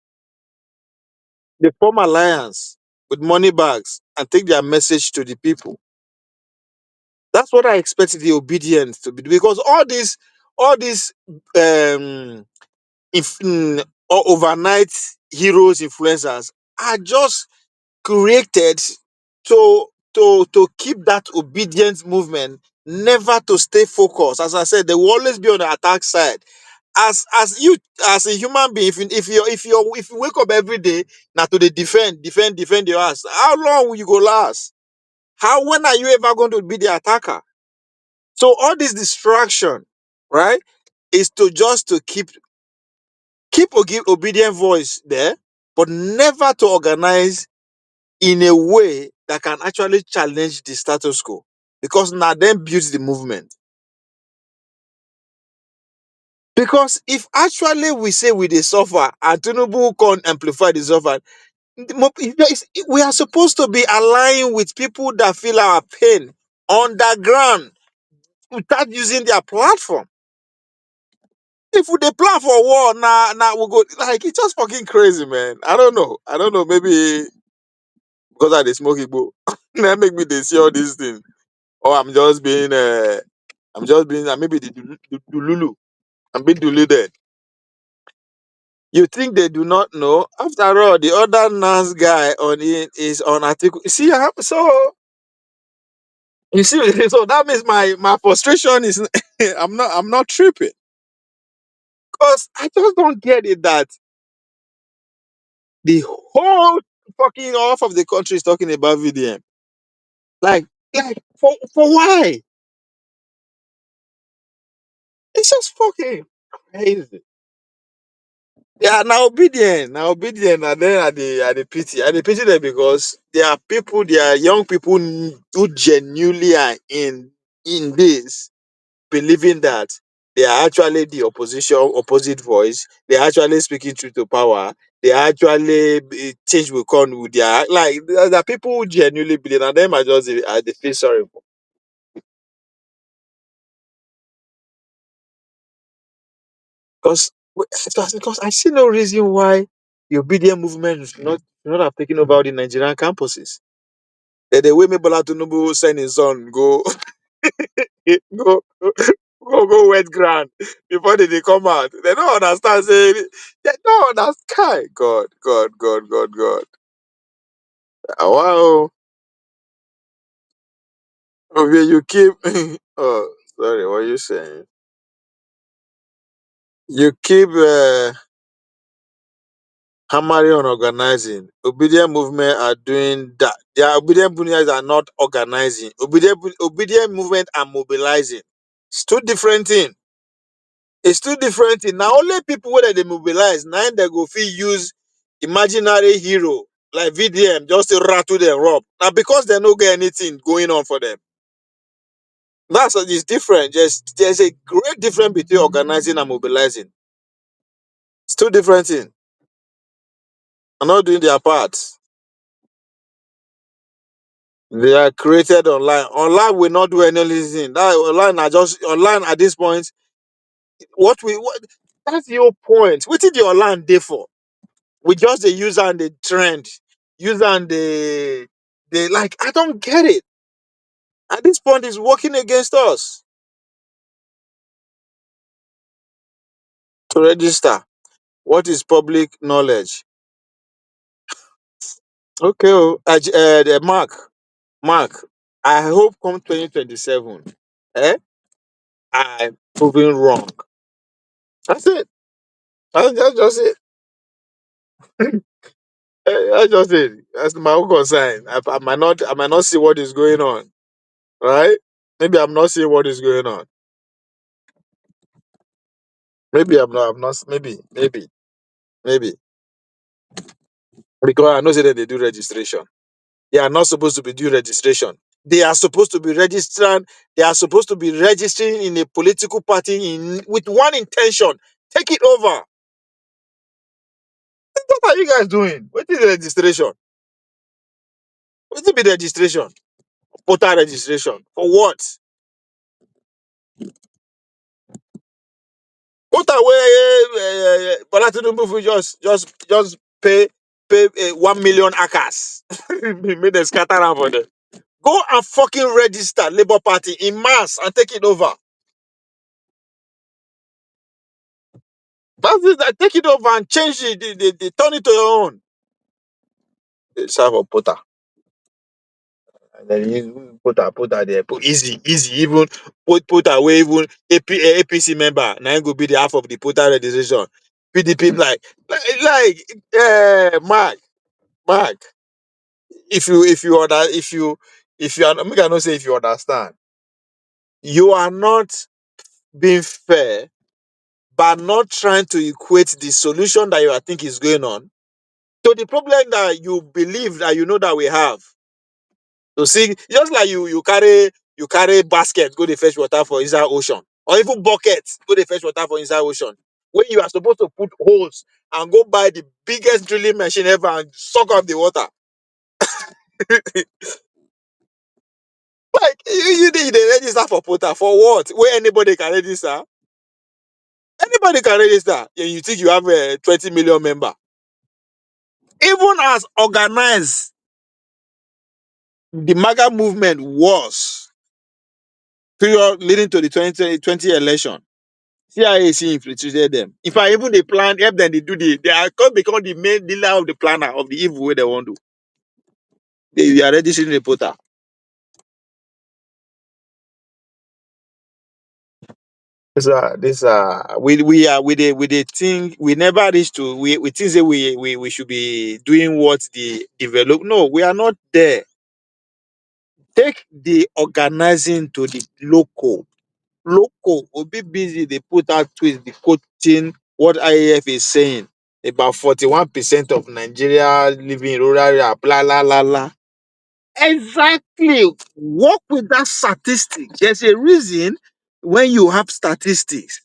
they form alliance with money bags and take their message to the people. That's what I expect the obedience to be, because all these um overnight heroes, influencers are just created to keep that obedience movement, never to stay focused. As I said, they will always be on the attack side. As you, as a human being, if you wake up every day now to the defend your ass, how long will you go last? How, when are you ever going to be the attacker? So all this distraction, right, is to just to keep obedient voice there, but never to organize in a way that can actually challenge the status quo, because now then builds the movement. Because if actually we say we dey suffer and Tinubu can amplify the suffer, we are supposed to be aligning with people that feel our pain underground without using their platform. If we dey plan for war, now we go, like, it's just fucking crazy, man. I don't know. Maybe because I dey smoke igbo, that make me dey see all these things, or I'm just being, maybe the Lulu. I'm being deluded. You think they do not know? After all, the other NAS guy on it is on article. You see, so you see, so that means my frustration is I'm not tripping, because I just don't get it that the whole fucking half of the country is talking about VDM. Like for why? It's just fucking crazy. Yeah, and then I the pity them, because there are people, there are young people who genuinely are in this, believing that they are actually the opposite voice. They are actually speaking truth to power. They are actually change will come with their, like, there are people who genuinely believe, and them I dey feel sorry for. Because I see no reason why the obedient movement should not have taken over the Nigerian campuses. The way Bola Tinubu send his son go go go wet ground before they come out. They don't understand. Say, they don't understand. God. Ah, wow. Okay, you keep. Oh, sorry. What are you saying? You keep hammering on organizing. Obedient movement are doing that. Their obedient movements are not organizing. Obedient movement are mobilizing. It's two different things. It's two different things. Now only people where they mobilize, now they go fit use imaginary hero like VDM just to rattle them up. Now because they don't get anything going on for them. That's what is different. Just there's a great difference between organizing and mobilizing. It's two different things. They're not doing their part. They are created online. Online will not do anything. That online are just online at this point. What that's your point. What did the online day for? We just the user and the trend, user and the like. I don't get it. At this point, it's working against us to register. What is public knowledge? Okay, Mark. I hope come 2027, I'm proving wrong. That's it. That's just it. That's just it. That's my own concern. I might not see what is going on, right? Maybe I'm not seeing what is going on. Maybe I'm not. I'm not. Maybe because I know say that they do registration. They are not supposed to be doing registration. They are supposed to be registering. They are supposed to be registering in a political party with one intention: take it over. What are you guys doing? What is the registration? What will be the registration? Voter registration. For what? What are we Bola Tinubu will just pay 1 million acres. Made them scatter around for them. Go and fucking register Labour Party in mass and take it over. That's it. Take it over and change it. They turn it to your own. They serve a Potter. And then you put her there. Put easy. Even put away even APC member. Now you go be the half of the Potter registration. PDP Mark. If you are, make I not say if you understand, you are not being fair by not trying to equate the solution that you think is going on to the problem that you believe that you know that we have. So see, just like you carry basket, go to fetch water for inside ocean, or even bucket, go to fetch water for inside ocean. When you are supposed to put holes and go buy the biggest drilling machine ever and suck up the water. Like you need to register for Potter for what? Where anybody can register? Anybody can register. And you think you have a 20 million member? Even as organized the MAGA movement was period leading to the 2020 election, CIAC infiltrated them. If I even they plan, help them they are going to become the main dealer of the planner of the evil way they want to. They are registering a Potter. We think we never reach to we think that we should be doing what the develop. No, we are not there. Take the organizing to the local. Local will be busy. They put out tweets, the quoting what IAF is saying. About 41% of Nigeria living in rural area, blah blah blah blah. Exactly. Work with that statistic. There's a reason when you have statistics.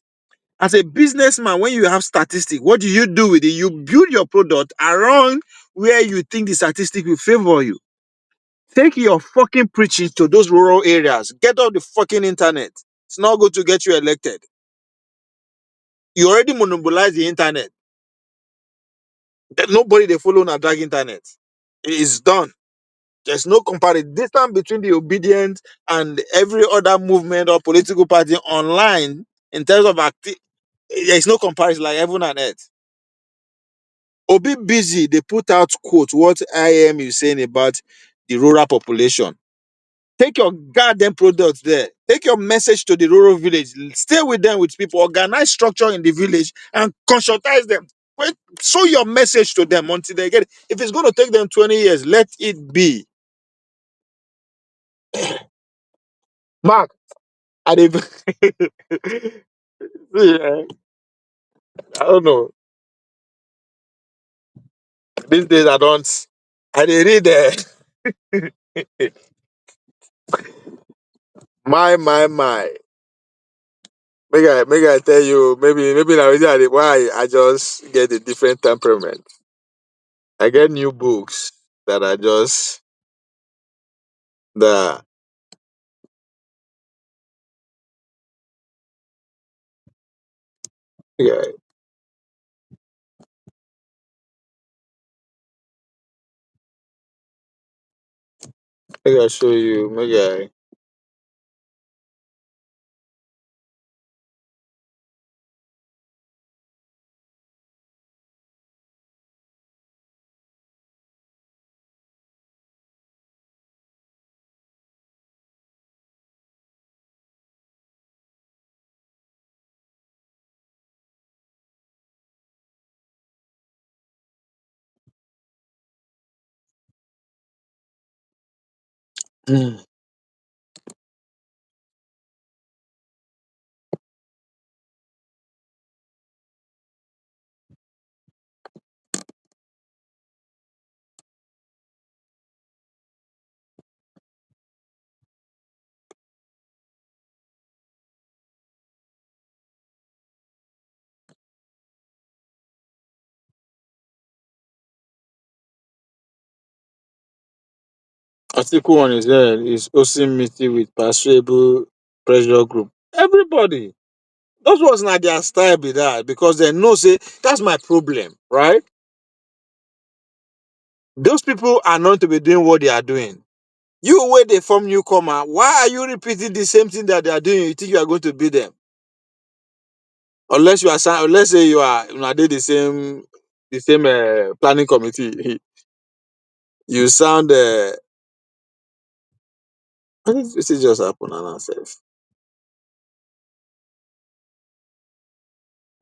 As a businessman, when you have statistics, what do you do with it? You build your product around where you think the statistic will favor you. Take your fucking preaching to those rural areas. Get off the fucking internet. It's not going to get you elected. You already monopolize the internet. Nobody they follow on drag internet. It is done. There's no comparison. Distance between the obedient and every other movement or political party online in terms of there's no comparison like heaven and earth. Obi busy, they put out quote what IM is saying about the rural population. Take your goddamn products there. Take your message to the rural village. Stay with them with people. Organize structure in the village and conscientize them. Show your message to them until they get it. If it's going to take them 20 years, let it be. Mark, I did. See, I don't know. These days I don't. I did read my. Make I tell you, maybe now why I just get a different temperament. I get new books that are just the yeah. Make I show you. Make I Mm. article on his head is also meeting with persuadable pressure group. Everybody. Those was not their style be that because they know say that's my problem, right? Those people are not to be doing what they are doing. You where they form newcomer, why are you repeating the same thing that they are doing? You think you are going to beat them? Unless you are unless say you are did the same planning committee. You sound this is just happen and ourselves.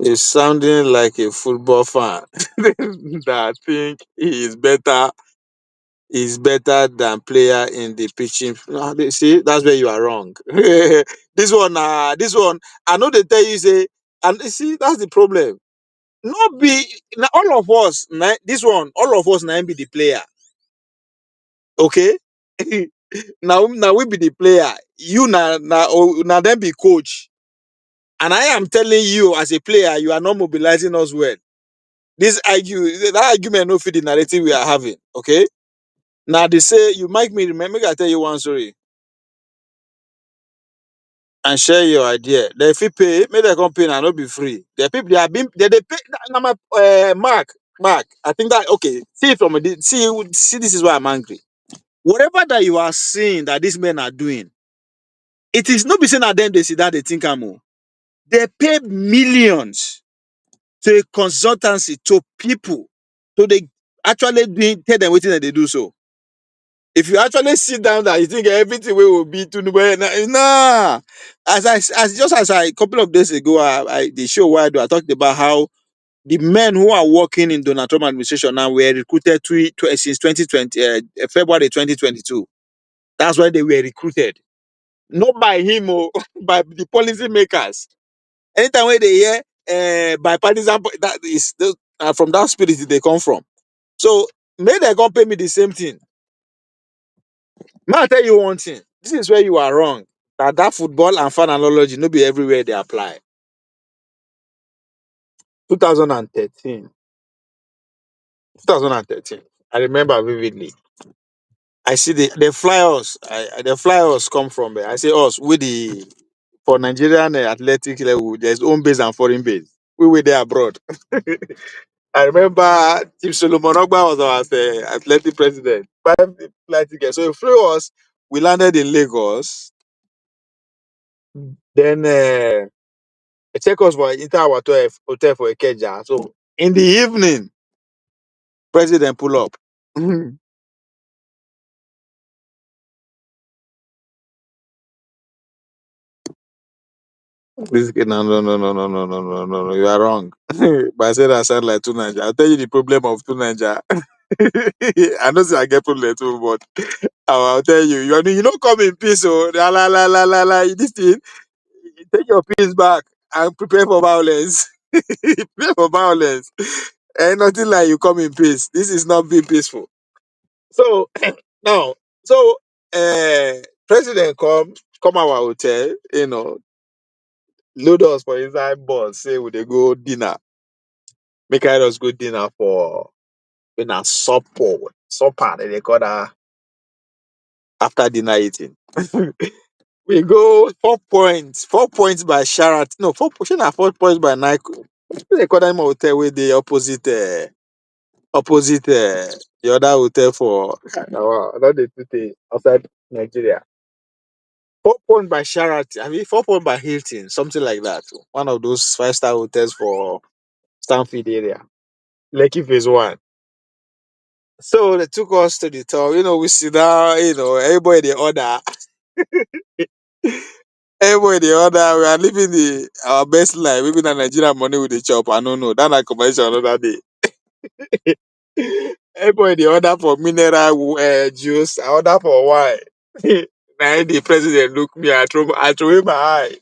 He's sounding like a football fan that think he is better than player in the pitching. No, see, that's where you are wrong. This one, I know they tell you say, and you see, that's the problem. Not be now all of us, this one, all of us now be the player. Okay? now we be the player. You now then be coach. And I am telling you as a player, you are not mobilizing us well. That argument no fit the narrative we are having. Okay. Now they say you make me remember. Make I tell you one story and share your idea. They if you pay, make the company and not be free. The people they are being they pay. Now my Mark. I think that okay. See from a see this is why I'm angry. Whatever that you are seeing that these men are doing, it is not be saying at them they see that they think I'm more. They pay millions to a consultancy to people so they actually tell them what they do so. If you actually sit down there, you think everything will be to nah. As I a couple of days ago, the show where I talked about how the men who are working in Donald Trump administration now were recruited since 2020 February 2022. That's why they were recruited, not by him or by the policy makers. Anytime when they hear bipartisan, that is from that spirit they come from. So may they come pay me the same thing. May I tell you one thing. This is where you are wrong. That football and fan analogy no be everywhere they apply. 2013. 2013. I remember vividly. I see the flyers. The flyers come from there. I say us with the for Nigerian athletic level. There's home base and foreign base. We were there abroad. I remember Chief Solomon Ogba was our athletic president. Buy the flight ticket. So he flew us. We landed in Lagos. Then they take us for enter our hotel for Ikeja. So in the evening, president pull up. This kid, no, you are wrong. But I said I sound like two Naija. I'll tell you the problem of two Naija. I know say I get problem too, but I'll tell you, you don't come in peace, oh, la. This thing, take your peace back and prepare for violence. Prepare for violence. And nothing like you come in peace. This is not being peaceful. So now, so president come our hotel, load us for inside bus, say we dey go dinner. Make us go dinner for in a supper they call that after dinner eating. We go 4 points, 4 points by Sharat. No, 4 points by Nike. They call them hotel with the opposite the other hotel for not the two outside Nigeria. 4 points by Sheraton, 4 points by Hilton, something like that. One of those five-star hotels for Stanfield area. Lekki phase one. So they took us to the top. We sit down, everybody they order. Everybody they order. We are living our best life. Even the Nigerian money with the chop. I don't know. That like conversation another day. Everybody they order for mineral juice. I order for wine. Now the president look me, I throw in my eye.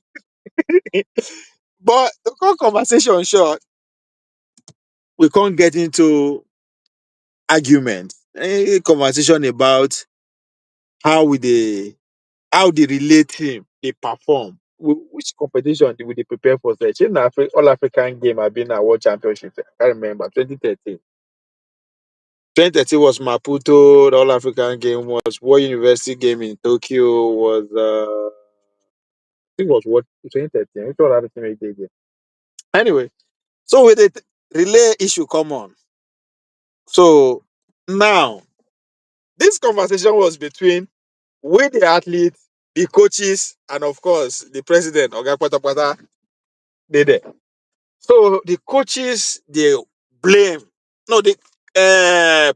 But the whole conversation short, we can't get into argument. A conversation about how they relate team, they perform. Which competition did they prepare for such? In All African game, I've been at World Championship. I can't remember 2013. 2013 was Maputo. The All African game was World University game in Tokyo. Was I think it was what 2013. Which one other team they did again? Anyway, so with the relay issue come on. So now this conversation was between we the athletes, the coaches, and of course the president, Oga Patapata, they there. So the coaches they blame. No, the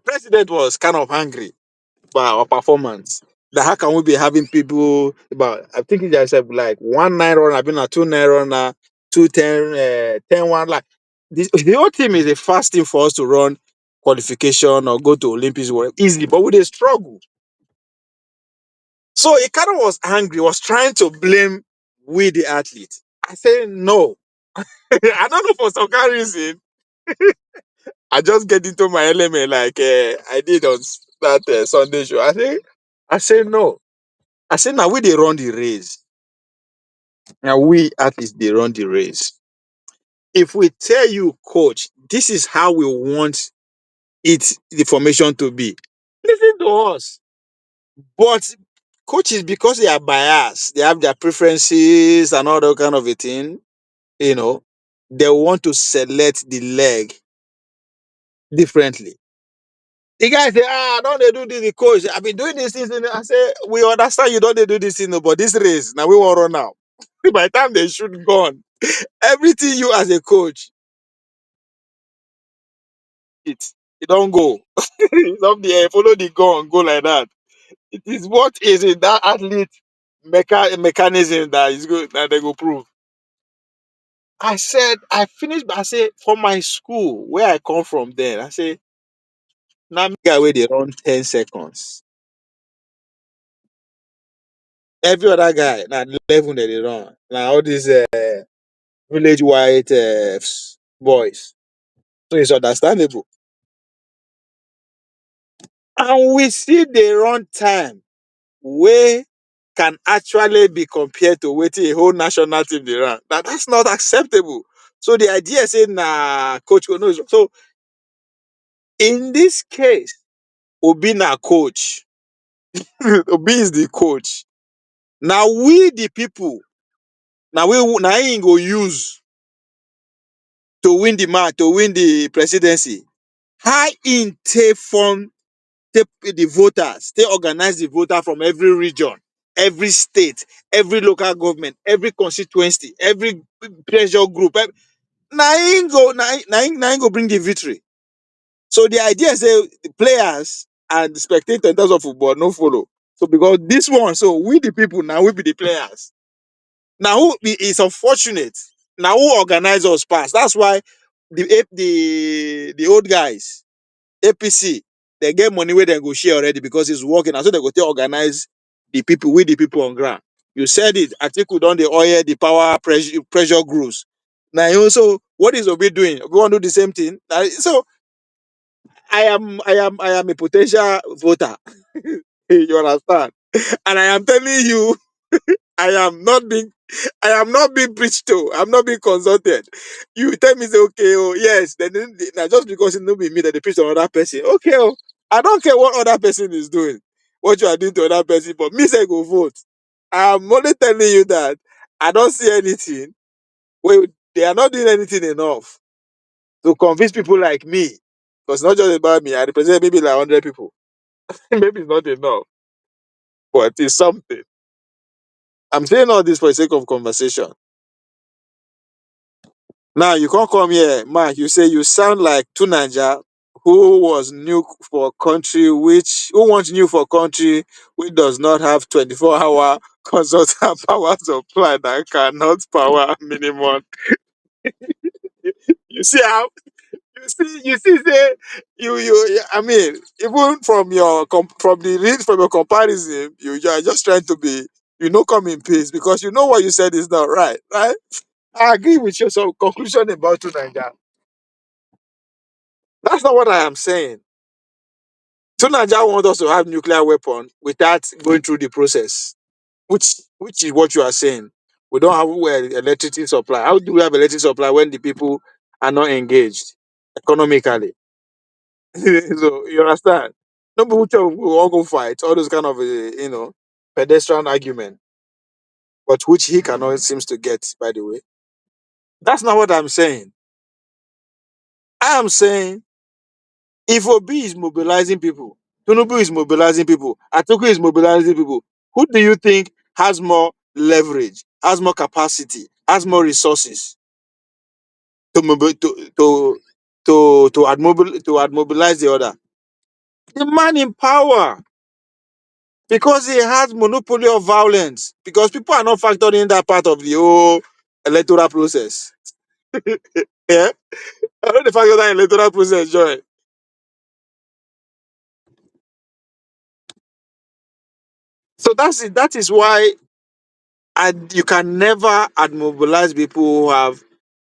president was kind of angry by our performance. That how can we be having people about I think it's just like 1-9 runner, I've been a 2-9 runner, 2-10, 10-1. Like the whole team is a fast thing for us to run qualification or go to Olympics or easily, but we they struggle. So he kind of was angry, was trying to blame we the athletes. I say no. I don't know for some kind of reason. I just get into my element like I did on that Sunday show. I say no. I say now we they run the race. Now we at least they run the race. If we tell you, coach, this is how we want the formation to be, listen to us. But coaches, because they are biased, they have their preferences and all that kind of a thing, you know, they want to select the leg differently. The guy say, don't they do this, the coach? I've been doing this thing. I say, we understand you don't they do this thing, but this race, now we want to run now. By the time they shoot gone, everything you as a coach, it don't go. It's up there, follow the gun, go like that. It is what is in that athlete mechanism that is good that they go prove. I said, I finished, I say, from my school, where I come from then, I say, now me guy where they run 10 seconds. Every other guy, now 11 that they run. Now all these village white boys. So it's understandable. And we see they run time where can actually be compared to waiting a whole national team they run. Now that's not acceptable. So the idea saying coach no. So in this case, Obi na coach. Obi is the coach. Now we the people, now him go use to win the match, to win the presidency. How in take form take the voters, they organize the voter from every region, every state, every local government, every constituency, every pressure group. Now him go bring the victory. So the idea is say the players and the spectators in terms of football no follow. So because this one, so we the people now we be the players. Now who is unfortunate. Now who organize us pass? That's why the old guys, APC, they get money where they go share already because it's working. And so they go to organize the people with the people on ground. You said it. I think we done the oil, the power pressure groups. Now also, what is Obi doing? We want to do the same thing. So I am a potential voter. You understand? And I am telling you, I am not being I am not being preached to. I'm not being consulted. You tell me say okay, oh yes, then now just because it not be me that they preach to another person. Okay, oh, I don't care what other person is doing, what you are doing to another person, but me say go vote. I'm only telling you that I don't see anything. Well, they are not doing anything enough to convince people like me. Because it's not just about me. I represent maybe like 100 people. Maybe it's not enough, but it's something. I'm saying all this for the sake of conversation. Now you can't come here, Mark. You say you sound like two Naija who was new for country, who wants new for country which does not have 24-hour consultant power supply that cannot power minimum. You see how you see say you I mean even from your from the read from your comparison you are just trying to be come in peace because you know what you said is not right, right? I agree with you. So conclusion about two Naija. That's not what I am saying. So Nigeria want us to have nuclear weapon without going through the process, which is what you are saying. We don't have electricity supply. How do we have electricity supply when the people are not engaged economically? So you understand? No, but which we all go fight, all those kind of pedestrian argument, but which he cannot seems to get. By the way, that's not what I'm saying. I am saying if Obi is mobilizing people, Tinubu is mobilizing people, Atiku is mobilizing people, who do you think has more leverage, has more capacity, has more resources to mobilize the other? The man in power, because he has monopoly of violence, because people are not factored in that part of the whole electoral process. Yeah, I know the factor that electoral process, Joy. So that's it. That is why you can never mobilize people who have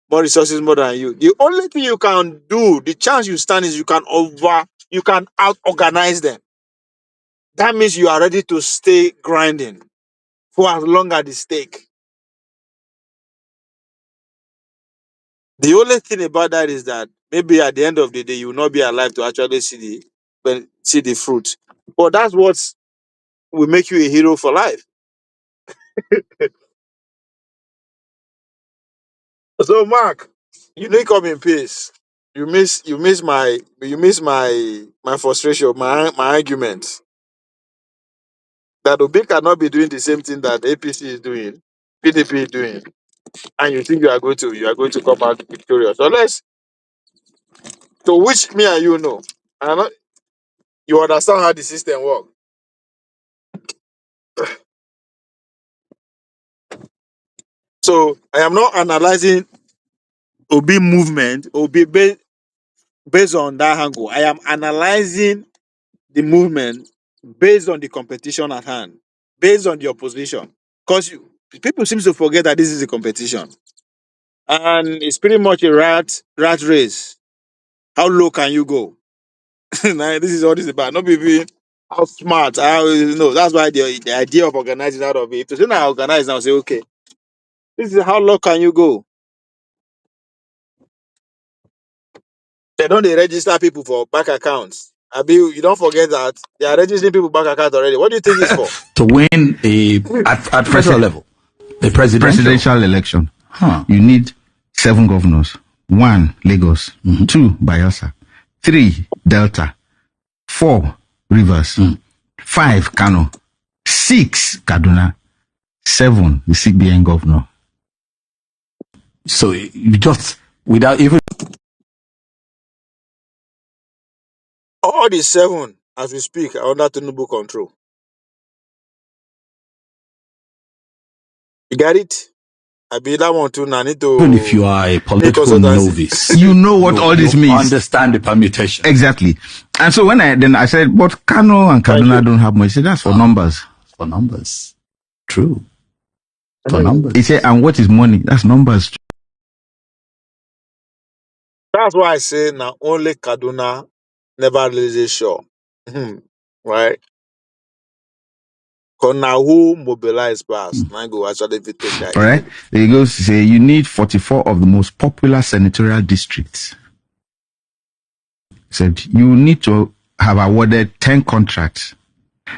more resources more than you. The only thing you can do, the chance you stand is you can out organize them. That means you are ready to stay grinding for as long as the stake. The only thing about that is that maybe at the end of the day you will not be alive to actually see the fruit. But that's what will make you a hero for life. So Mark, you didn't come in peace. You miss my frustration, my argument that Obi cannot be doing the same thing that APC is doing, PDP is doing, and you think you are going to come out victorious. Unless to which me and you know. And you understand how the system works. So I am not analyzing Obi movement based on that angle. I am analyzing the movement based on the competition at hand, based on the opposition. Because people seem to forget that this is a competition. And it's pretty much a rat race. How low can you go? Now, this is what it's about. Not be how smart, that's why the idea of organizing out of it. If to say now organize now, say, okay, this is how low can you go? They don't register people for bank accounts. Abi, you don't forget that they are registering people bank account already. What do you think it's for? To win at federal level, a Presidential election. Huh. You need 7 governors. 1, Lagos. 2, Bayelsa. 3, Delta. 4, Rivers. 5, Kano. 6, Kaduna. 7, the CBN governor. So you just, without even... All the 7, as we speak, are under Tinubu control. You got it? I be that one too. Now need to. Even if you are a political novice, you know what all this means. Understand the permutation. Exactly. And so when I said, but Kano and Kaduna don't have much, he said, that's for numbers. For numbers. True. For numbers. He said, and what is money? That's numbers. That's why I say now only Kaduna never really sure. Right? Because now who mobilize pass? Now go actually take that. All right. He goes to say, you need 44 of the most popular senatorial districts. He said, you need to have awarded 10 contracts,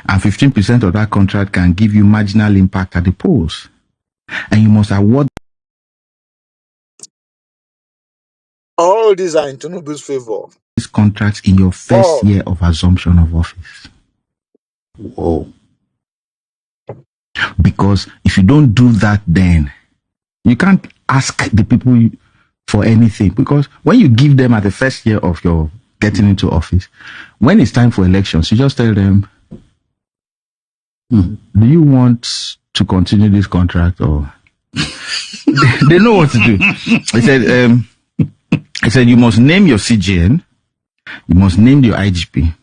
and 15% of that contract can give you marginal impact at the polls. And you must award all these are in Tinubu's favor. These contracts in your first year of assumption of office. Whoa. Because if you don't do that, then you can't ask the people for anything. Because when you give them at the first year of your getting into office, when it's time for elections, you just tell them, do you want to continue this contract or they know what to do. He said you must name your CGN, you must name your IGP,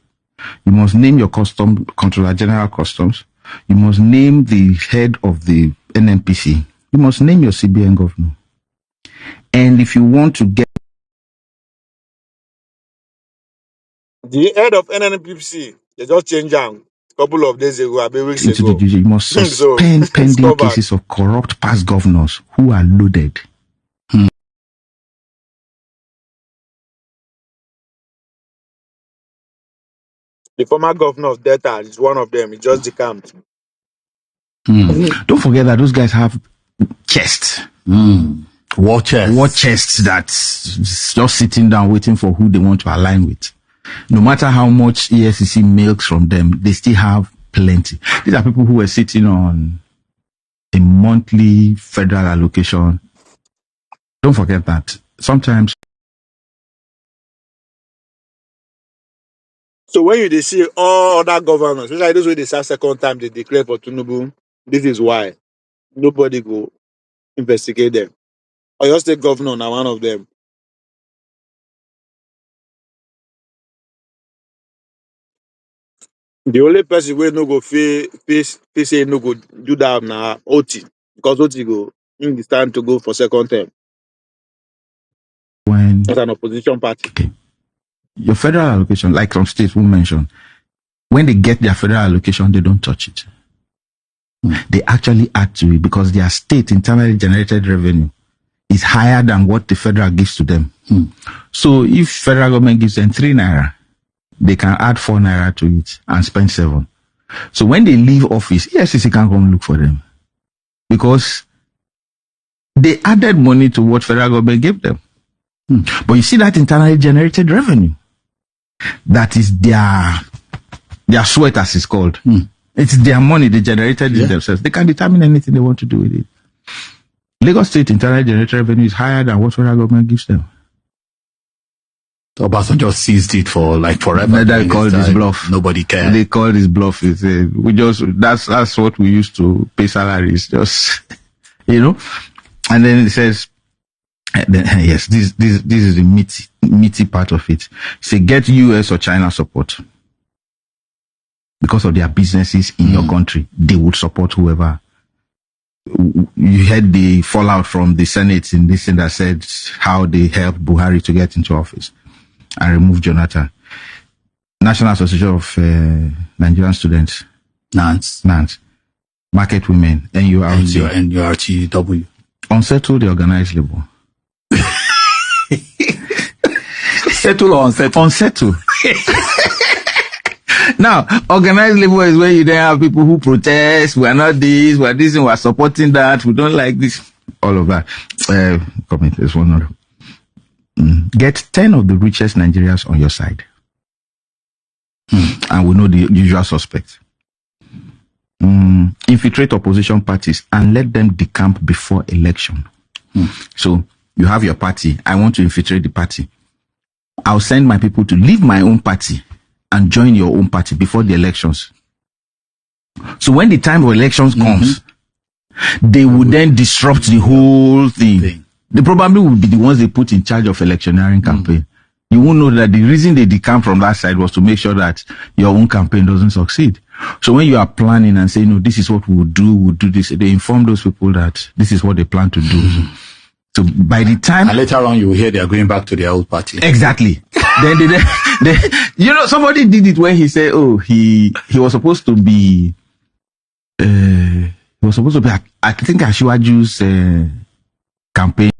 you must name your custom controller general customs, you must name the head of the NNPC, you must name your CBN governor. And if you want to get the head of NNPC, they just changed a couple of days ago, a weeks ago. You must suspend pending cases of corrupt past governors who are loaded. The former governor of Delta is one of them. He just decamped. Don't forget that those guys have chests. War chests. War chests that's just sitting down waiting for who they want to align with. No matter how much EFCC milks from them, they still have plenty. These are people who were sitting on a monthly federal allocation. Don't forget that. Sometimes. So when you see all other governors, especially those who they say second time they declare for Tinubu, this is why nobody go investigate them. Oyo State governor now one of them. The only person wey no go face say no go do that na Oti, because Oti go in the stand to go for second term. When as an opposition party. Okay. Your federal allocation, like some states will mention, when they get their federal allocation, they don't touch it. They actually add to it because their state internally generated revenue is higher than what the federal gives to them. So if federal government gives them 3 naira, they can add 4 naira to it and spend 7. So when they leave office, EFCC can come look for them because they added money to what federal government gave them. But you see that internally generated revenue, that is their sweat, as it's called. It's their money they generated it themselves. They can determine anything they want to do with it. Lagos State internally generated revenue is higher than what federal government gives them. So Obasanjo seized it for like forever. They called this bluff. Nobody cared. They call this bluff. That's what we used to pay salaries. Just and then it says, yes, this is the meaty part of it. Say get US or China support. Because of their businesses in your country, they would support whoever. You had the fallout from the Senate in this thing that said how they helped Buhari to get into office and remove Jonathan. National Association of Nigerian Students. NANS. Market Women. NURTW. Unsettled the organized labor. Settle or unsettle? Unsettle. Now, organized labor is where you then have people who protest. We are not this, we are this, and we are supporting that. We don't like this. All of that. Comment. There's one more. Get 10 of the richest Nigerians on your side. And we know the usual suspects. Infiltrate opposition parties and let them decamp before election. So, you have your party. I want to infiltrate the party. I'll send my people to leave my own party and join your own party before the elections. So when the time of elections comes, they will then disrupt the whole thing. They probably will be the ones they put in charge of electioneering campaign. You won't know that the reason they decamp from that side was to make sure that your own campaign doesn't succeed. So when you are planning and saying, no, this is what we'll do this, they inform those people that this is what they plan to do. So by the time... And later on, you will hear they are going back to their old party. Exactly. Then somebody did it when he said, he was supposed to be, I think Ashiwaju's campaign.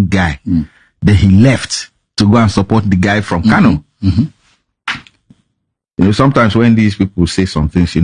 Guy. Then he left to go and support the guy from Kano. Sometimes when these people say some things,